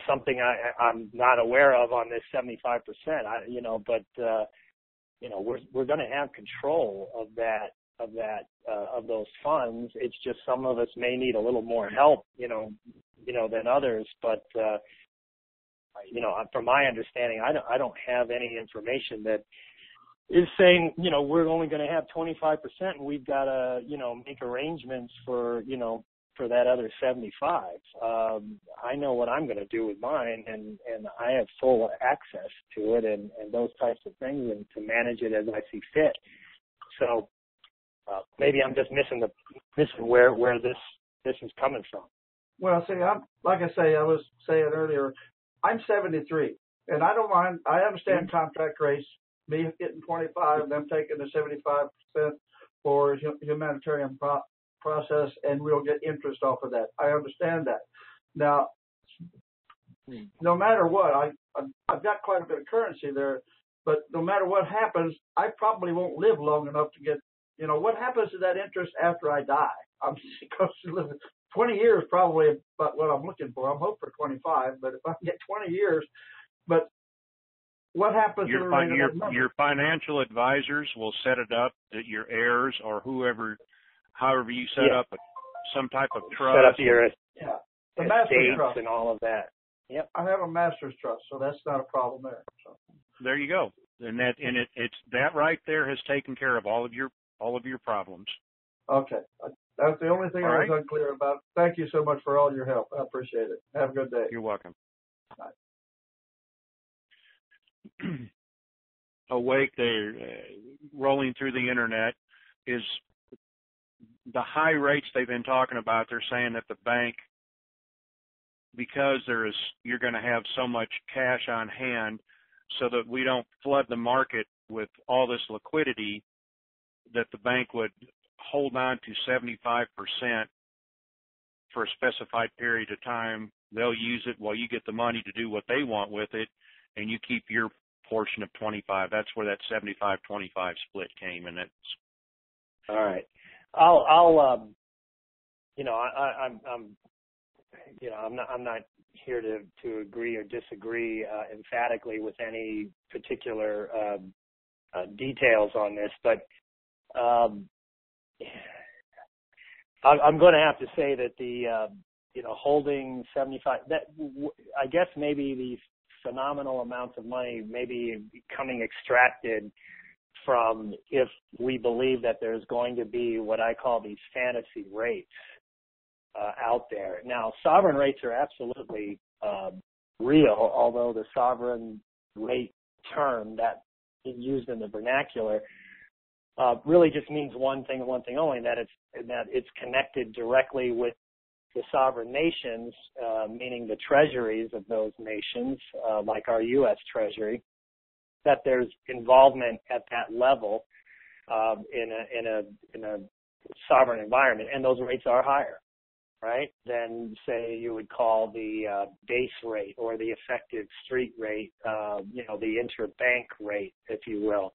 something I'm not aware of on this 75%. We're going to have control of those funds. It's just some of us may need a little more help, than others. But from my understanding, I don't have any information that is saying, we're only going to have 25% and we've got to, make arrangements for that other 75. I know what I'm going to do with mine, and I have full access to it and those types of things, and to manage it as I see fit. So maybe I'm just missing where this is coming from. Well, see, I was saying earlier, I'm 73, and I don't mind. I understand contract rates, me getting 25, and them taking the 75% for humanitarian process, and we'll get interest off of that. I understand that. Now, no matter what, I've got quite a bit of currency there, but no matter what happens, I probably won't live long enough to get, what happens to that interest after I die? I'm supposed to live 20 years, probably about what I'm looking for. I'm hoping for 25, but if I can get 20 years, but what happens to the rate of that money? Your financial advisors will set it up that your heirs or however you set up some type of trust. Set up your the master's trust and all of that. Yep. I have a master's trust, so that's not a problem there. So. There you go. It's that right there has taken care of all of your problems. Okay. That's the only thing I was unclear about. Thank you so much for all your help. I appreciate it. Have a good day. You're welcome. Bye. Awake, they're rolling through the internet, is the high rates they've been talking about. They're saying that the bank, because you're going to have so much cash on hand so that we don't flood the market with all this liquidity, that the bank would hold on to 75% for a specified period of time. They'll use it while you get the money to do what they want with it, and you keep your portion of 25. That's where that 75-25 split came, and that's all right. I'm not here to agree or disagree emphatically with any particular details on this, but I'm going to have to say that the holding 75, that I guess maybe these phenomenal amounts of money may be becoming extracted from if we believe that there's going to be what I call these fantasy rates out there. Now, sovereign rates are absolutely real, although the sovereign rate term that is used in the vernacular really just means one thing and one thing only, that it's connected directly with the sovereign nations, meaning the treasuries of those nations, like our U.S. Treasury, that there's involvement at that level. in a sovereign environment, and those rates are higher, right, than say you would call the base rate or the effective street rate, the interbank rate, if you will.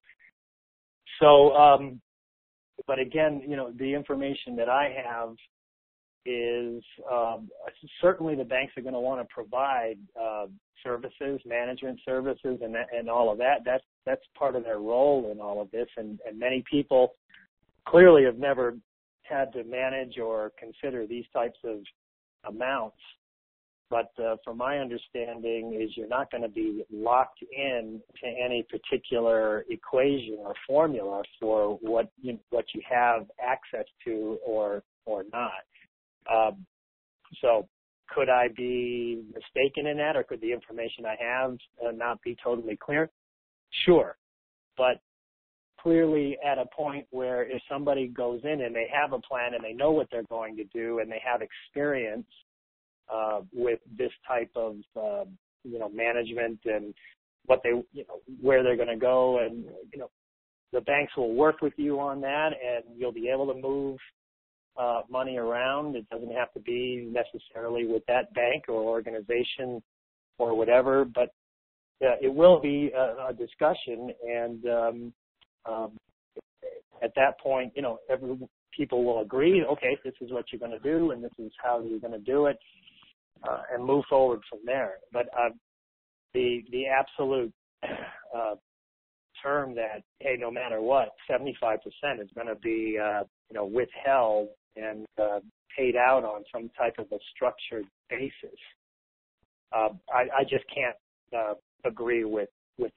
So, but again, the information that I have is certainly the banks are going to want to provide services, management services, and all of that. That's part of their role in all of this. And many people clearly have never had to manage or consider these types of amounts. But from my understanding is you're not going to be locked in to any particular equation or formula for what you have access to or not. So could I be mistaken in that, or could the information I have not be totally clear? Sure. But clearly at a point where if somebody goes in and they have a plan and they know what they're going to do and they have experience with this type of, management and what they, where they're going to go, and, the banks will work with you on that, and you'll be able to move money around. It doesn't have to be necessarily with that bank or organization or whatever, but it will be a discussion, and at that point, people will agree, okay, this is what you're going to do, and this is how you're going to do it, and move forward from there. But the absolute term that, hey, no matter what, 75% is going to be withheld and paid out on some type of a structured basis. I just can't agree with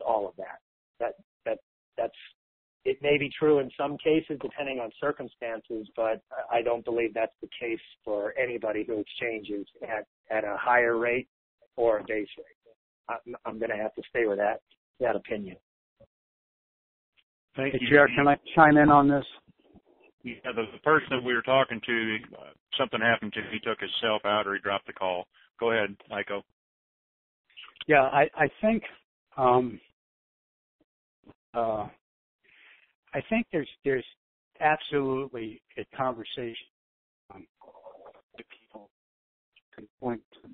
all of that. That's it may be true in some cases depending on circumstances, but I don't believe that's the case for anybody who exchanges at a higher rate or a base rate. I'm going to have to stay with that opinion. Thank you. Chair, can I chime in on this? Yeah, the person that we were talking to, something happened to him. He took himself out or he dropped the call. Go ahead, Heiko. Yeah, I think there's absolutely a conversation that people can point to.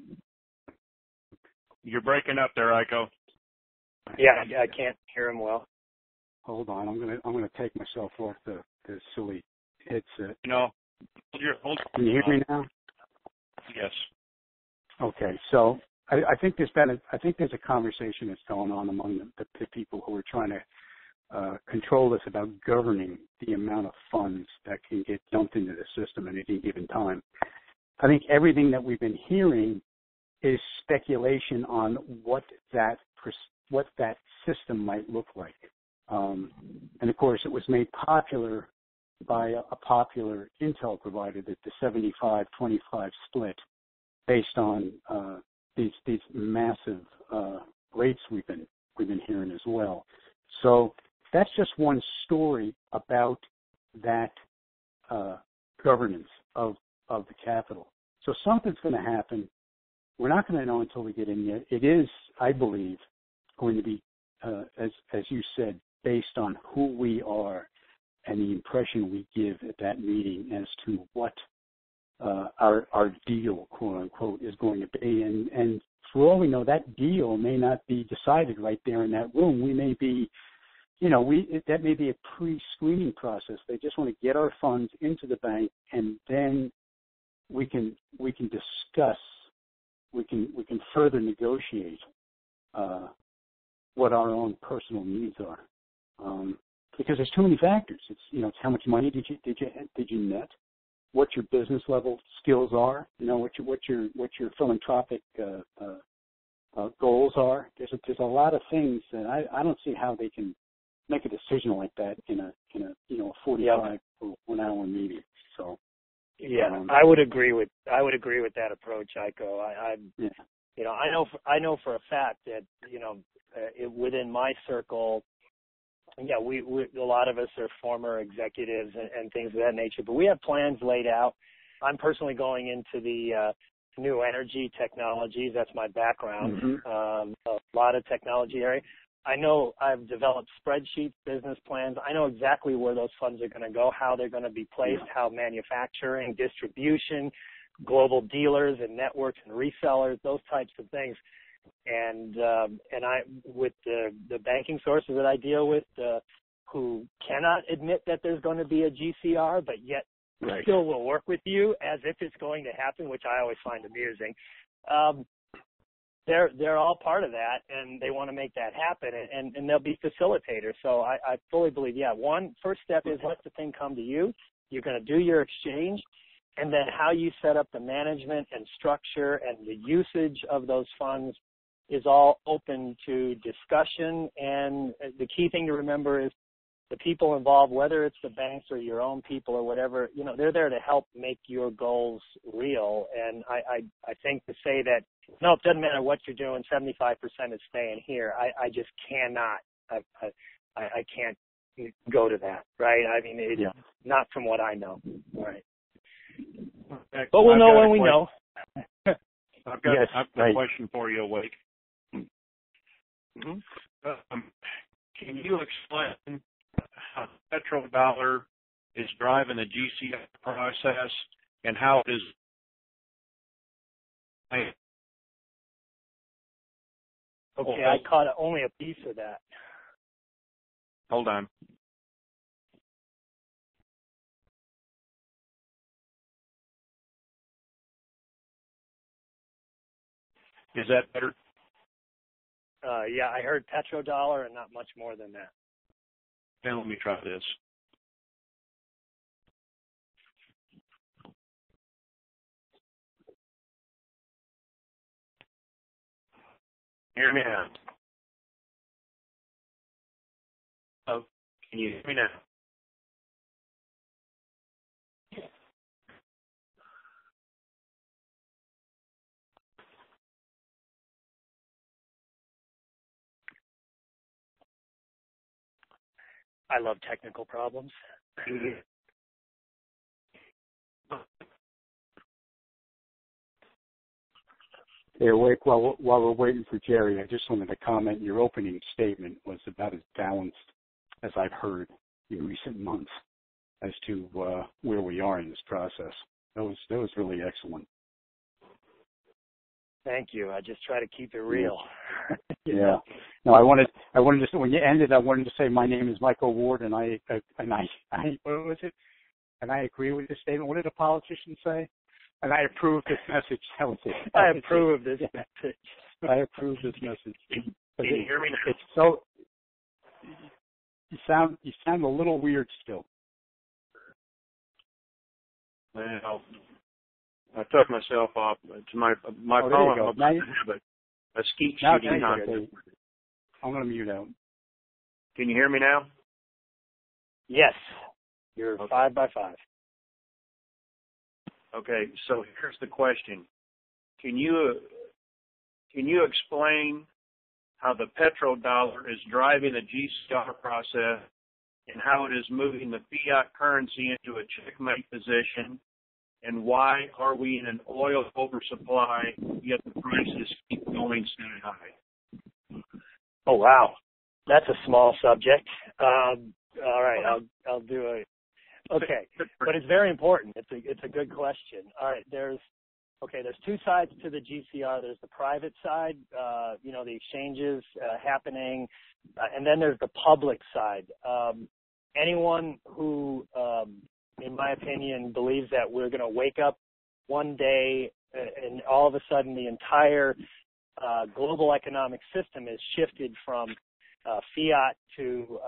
You're breaking up there, Heiko. Yeah, I can't hear him well. Hold on, I'm gonna take myself off the silly headset. Can you hear me now? Yes. Okay, so I think there's a conversation that's going on among the people who are trying to control this about governing the amount of funds that can get dumped into the system at any given time. I think everything that we've been hearing is speculation on what that system might look like. And of course, it was made popular by a popular Intel provider that the 75-25 split based on these massive rates we've been hearing as well. So that's just one story about that governance of the capital. So something's going to happen. We're not going to know until we get in there. It is, I believe, going to be, as you said, based on who we are and the impression we give at that meeting as to what our deal, quote unquote, is going to be. And for all we know, that deal may not be decided right there in that room. We may be, that may be a pre-screening process. They just want to get our funds into the bank, and then we can discuss, we can further negotiate what our own personal needs are. Because there's too many factors. It's how much money did you net, what your business level skills are, what your philanthropic goals are. There's a lot of things that I don't see how they can make a decision like that in a 45 or 1 hour meeting. So yeah, I would agree with that approach, Heiko. I know for a fact that within my circle. Yeah, we a lot of us are former executives and things of that nature, but we have plans laid out. I'm personally going into the new energy technologies. That's my background. A lot of technology area. I know I've developed spreadsheets, business plans. I know exactly where those funds are going to go, how they're going to be placed, how manufacturing, distribution, global dealers and networks and resellers, those types of things. And I, with the banking sources that I deal with, who cannot admit that there's going to be a GCR, but yet still will work with you as if it's going to happen, which I always find amusing. They're all part of that, and they want to make that happen, and they'll be facilitators. So I fully believe, first step is let the thing come to you. You're going to do your exchange, and then how you set up the management and structure and the usage of those funds is all open to discussion. And the key thing to remember is the people involved, whether it's the banks or your own people or whatever, they're there to help make your goals real. And I think to say that, no, it doesn't matter what you're doing, 75% is staying here, I just cannot, I can't go to that, right? I mean, it's not from what I know, right? But we'll know when we know. I've got a question for you, Wake. Can you explain how the petrodollar is driving the GCI process and how it is? Okay, I caught only a piece of that. Hold on. Is that better? I heard petrodollar and not much more than that. Then let me try this. Hear me now. Oh, can you hear me now? I love technical problems. Hey, Wake, while we're waiting for Jerry, I just wanted to comment. Your opening statement was about as balanced as I've heard in recent months as to where we are in this process. That was really excellent. Thank you. I just try to keep it real. Yeah. No, I wanted to, when you ended, I wanted to say my name is Michael Ward, and I what was it? And I agree with this statement. What did a politician say? And I approve this message. That was it. I approve of this message. I approve this message. Can you hear me now? It's so. You sound a little weird still. Well, I took myself off. It's my phone. There you go. Now a skeet shooting. I'm going to mute out. Can you hear me now? Yes. You're 5 by 5. Okay, so here's the question. Can you explain how the petrodollar is driving the GCR process and how it is moving the fiat currency into a checkmate position, and why are we in an oil oversupply yet the prices keep going sky high? Oh, wow. That's a small subject. All right, I'll do a... Okay, but it's very important. It's a good question. All right, there's two sides to the GCR. There's the private side, the exchanges happening, and then there's the public side. Anyone who, in my opinion, believes that we're going to wake up one day and all of a sudden the entire global economic system is shifted from fiat to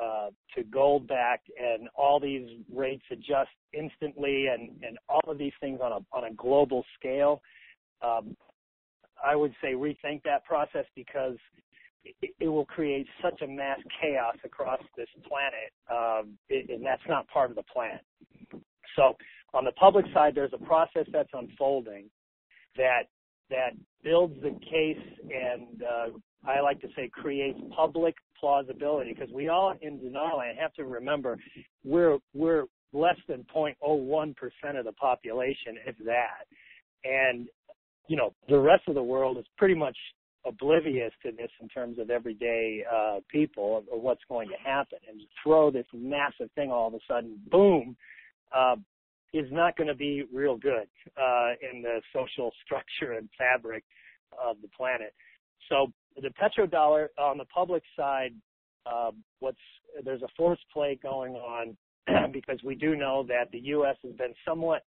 gold backed, and all these rates adjust instantly, and all of these things on a global scale, I would say rethink that process, because it will create such a mass chaos across this planet, and that's not part of the plan. So on the public side, there's a process that's unfolding that builds the case, and I like to say creates public plausibility, because we all in Denali have to remember we're less than 0.01% of the population, if that. And, the rest of the world is pretty much oblivious to this in terms of everyday people of what's going to happen, and throw this massive thing all of a sudden, boom, is not going to be real good in the social structure and fabric of the planet. So the petrodollar on the public side, there's a force play going on because we do know that the U.S. has been somewhat,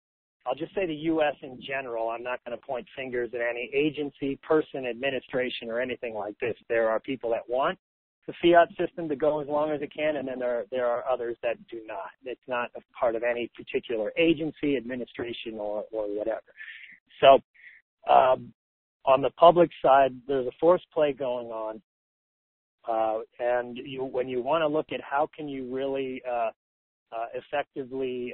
I'll just say the U.S. in general. I'm not going to point fingers at any agency, person, administration, or anything like this. There are people that want the fiat system to go as long as it can, and then there are others that do not. It's not a part of any particular agency, administration, or whatever. So on the public side, there's a force play going on, and when you want to look at how can you really effectively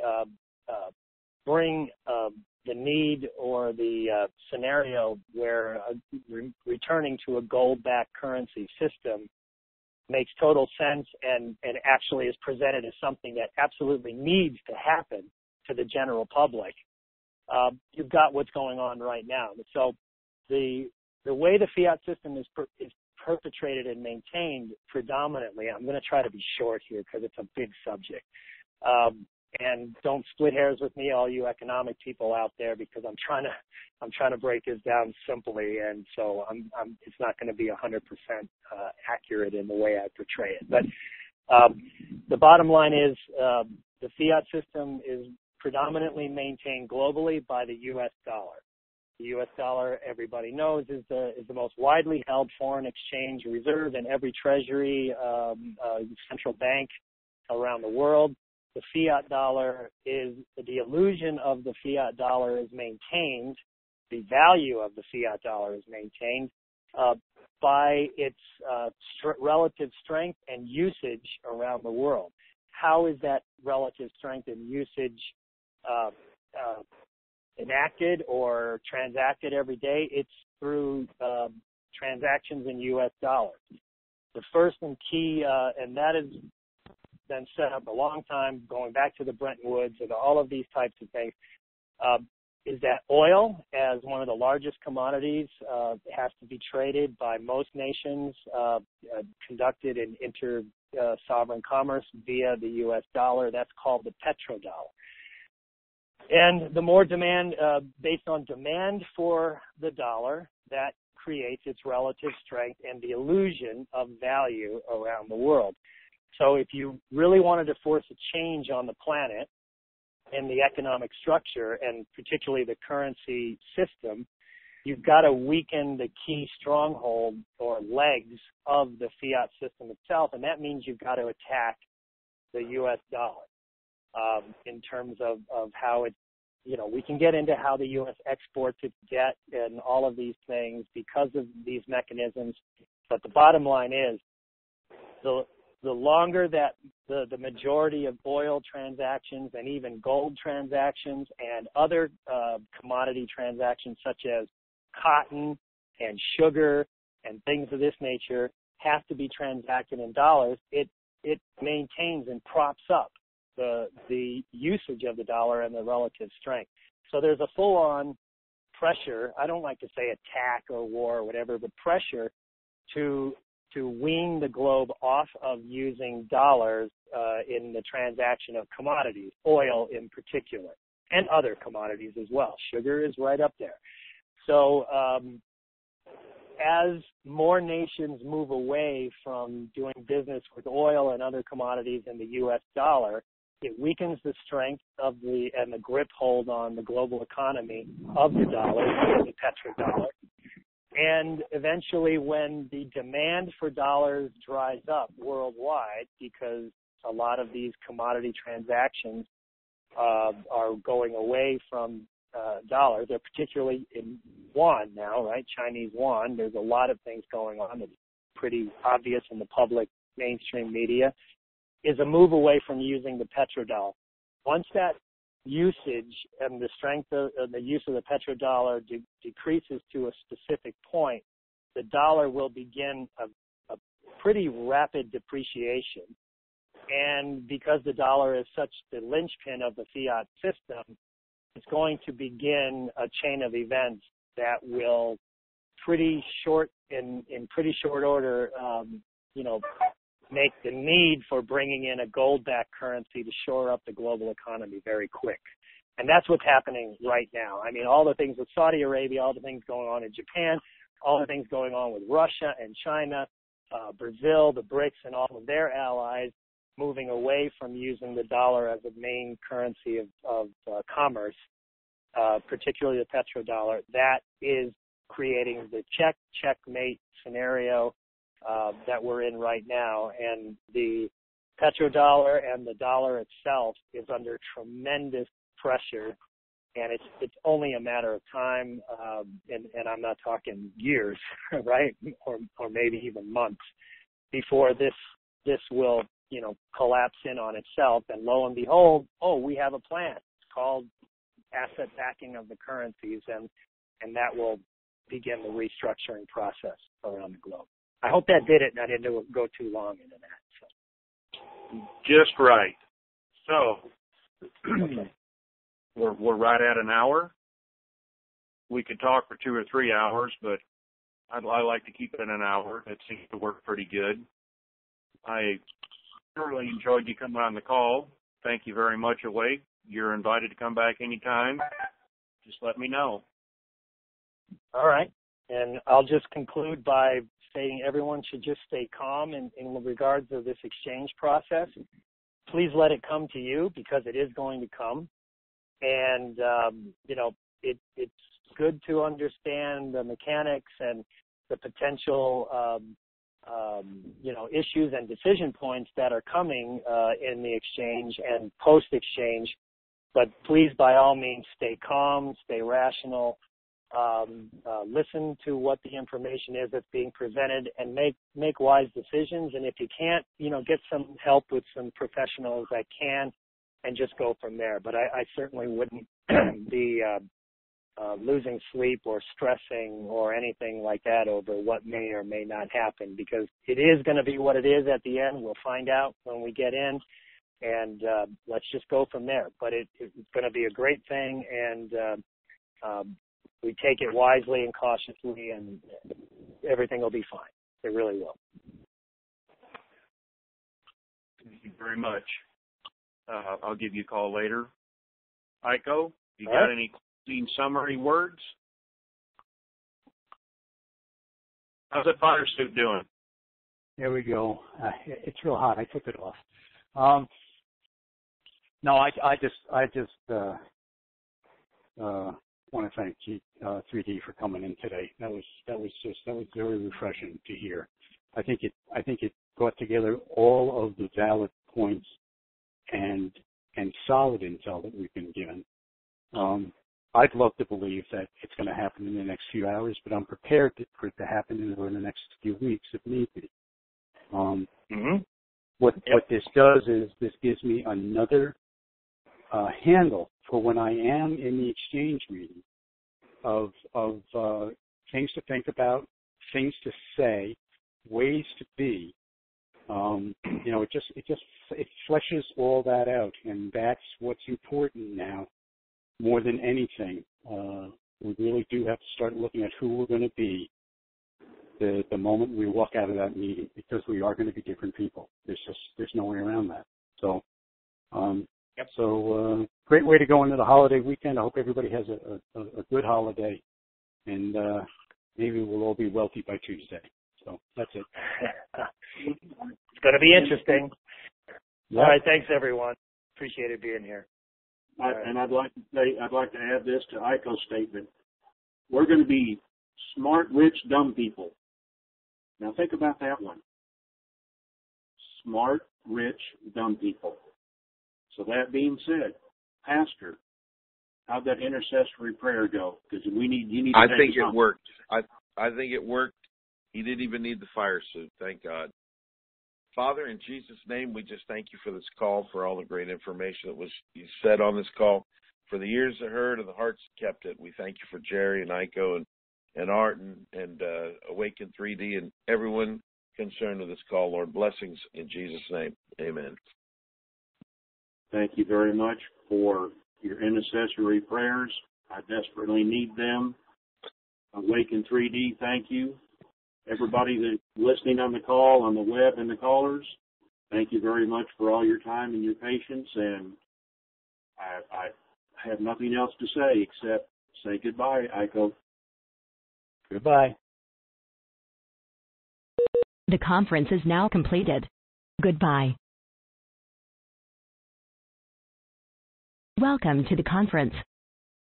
bring the need or the scenario where returning to a gold-backed currency system makes total sense and actually is presented as something that absolutely needs to happen to the general public, you've got what's going on right now. So the way the fiat system is perpetrated and maintained predominantly, I'm going to try to be short here because it's a big subject. And don't split hairs with me, all you economic people out there, because I'm trying to break this down simply, and so it's not going to be 100% accurate in the way I portray it. But the bottom line is the fiat system is predominantly maintained globally by the U.S. dollar. The U.S. dollar, everybody knows, is the most widely held foreign exchange reserve in every treasury, central bank around the world. The fiat dollar is, the illusion of the fiat dollar is maintained, the value of the fiat dollar is maintained by its relative strength and usage around the world. How is that relative strength and usage enacted or transacted every day? It's through transactions in U.S. dollars. The first and key, and that has been set up a long time, going back to the Bretton Woods and all of these types of things, is that oil, as one of the largest commodities, has to be traded by most nations, conducted in inter-sovereign commerce via the U.S. dollar. That's called the petrodollar. And the more demand, based on demand for the dollar, that creates its relative strength and the illusion of value around the world. So if you really wanted to force a change on the planet in the economic structure and particularly the currency system, you've got to weaken the key stronghold or legs of the fiat system itself, and that means you've got to attack the U.S. dollar in terms of how it, we can get into how the U.S. exports its debt and all of these things because of these mechanisms, but the bottom line is the longer that the majority of oil transactions and even gold transactions and other commodity transactions such as cotton and sugar and things of this nature have to be transacted in dollars, it maintains and props up the usage of the dollar and the relative strength. So there's a full-on pressure, I don't like to say attack or war or whatever, but pressure to wean the globe off of using dollars in the transaction of commodities, oil in particular, and other commodities as well. Sugar is right up there. So as more nations move away from doing business with oil and other commodities in the U.S. dollar, it weakens the strength of and the grip hold on the global economy of the dollar, the petrodollar. And eventually when the demand for dollars dries up worldwide, because a lot of these commodity transactions are going away from dollars, they're particularly in yuan now, right? Chinese yuan. There's a lot of things going on that's pretty obvious in the public mainstream media, is a move away from using the petrodollar. Once that usage and the strength of the use of the petrodollar decreases to a specific point, the dollar will begin a pretty rapid depreciation. And because the dollar is such the linchpin of the fiat system, it's going to begin a chain of events that will pretty short order, make the need for bringing in a gold-backed currency to shore up the global economy very quick. And that's what's happening right now. I mean, all the things with Saudi Arabia, all the things going on in Japan, all the things going on with Russia and China, Brazil, the BRICS, and all of their allies moving away from using the dollar as a main currency of commerce, particularly the petrodollar. That is creating the checkmate scenario that we're in right now. And the petrodollar and the dollar itself is under tremendous pressure, and it's only a matter of time, and I'm not talking years, right, or maybe even months before this will collapse in on itself. And lo and behold, we have a plan. It's called asset backing of the currencies, and that will begin the restructuring process around the globe. I hope that did it, and I didn't go too long into that. So. Just right. So. Okay. We're right at an hour. We could talk for 2 or 3 hours, but I like to keep it in an hour. It seems to work pretty good. I thoroughly enjoyed you coming on the call. Thank you very much, Awake. You're invited to come back anytime. Just let me know. All right. And I'll just conclude by stating everyone should just stay calm in regards to this exchange process. Please let it come to you, because it is going to come. And, it's good to understand the mechanics and the potential, issues and decision points that are coming in the exchange and post-exchange. But please, by all means, stay calm, stay rational, listen to what the information is that's being presented, and make wise decisions. And if you can't, get some help with some professionals that can, and just go from there. But I certainly wouldn't be losing sleep or stressing or anything like that over what may or may not happen, because it is going to be what it is at the end. We'll find out when we get in, and let's just go from there. But it's going to be a great thing, and we take it wisely and cautiously, and everything will be fine. It really will. Thank you very much. I'll give you a call later. Aiko, you got right. Any closing summary words? How's that fire suit doing? There we go. It's real hot. I took it off. No, I just want to thank 3D for coming in today. That was very refreshing to hear. I think it brought together all of the valid points and solid intel that we've been given. I'd love to believe that it's going to happen in the next few hours, but I'm prepared for it to happen in the next few weeks if need be. What this does is this gives me another handle for when I am in the exchange meeting of things to think about, things to say, ways to be. It fleshes all that out, and that's what's important now more than anything. We really do have to start looking at who we're going to be the moment we walk out of that meeting, because we are going to be different people. There's no way around that. So, great way to go into the holiday weekend. I hope everybody has a good holiday, and maybe we'll all be wealthy by Tuesday. So that's it. It's going to be interesting. Yep. All right, thanks everyone. Appreciate it being here. And I'd like to add this to Aiko's statement. We're going to be smart, rich, dumb people. Now think about that one. Smart, rich, dumb people. So that being said, Pastor, how'd that intercessory prayer go? Because you need. I think it worked. I think it worked. He didn't even need the fire suit. Thank God. Father, in Jesus' name, we just thank you for this call, for all the great information that was said on this call, for the ears that heard and the hearts that kept it. We thank you for Jerry and Aiko and Art and Awaken 3D and everyone concerned with this call. Lord, blessings in Jesus' name. Amen. Thank you very much for your intercessory prayers. I desperately need them. Awaken 3D, thank you. Everybody that's listening on the call, on the web, and the callers, thank you very much for all your time and your patience. And I have nothing else to say except say goodbye, Aiko. Goodbye. The conference is now completed. Goodbye. Welcome to the conference.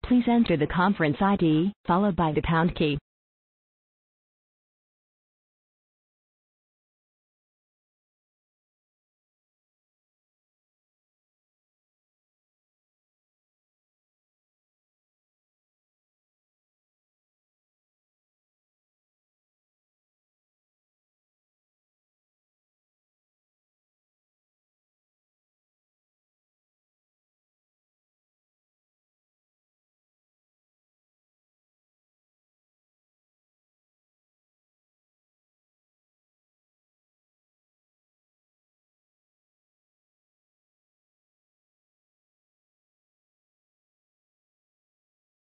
Please enter the conference ID followed by the pound key.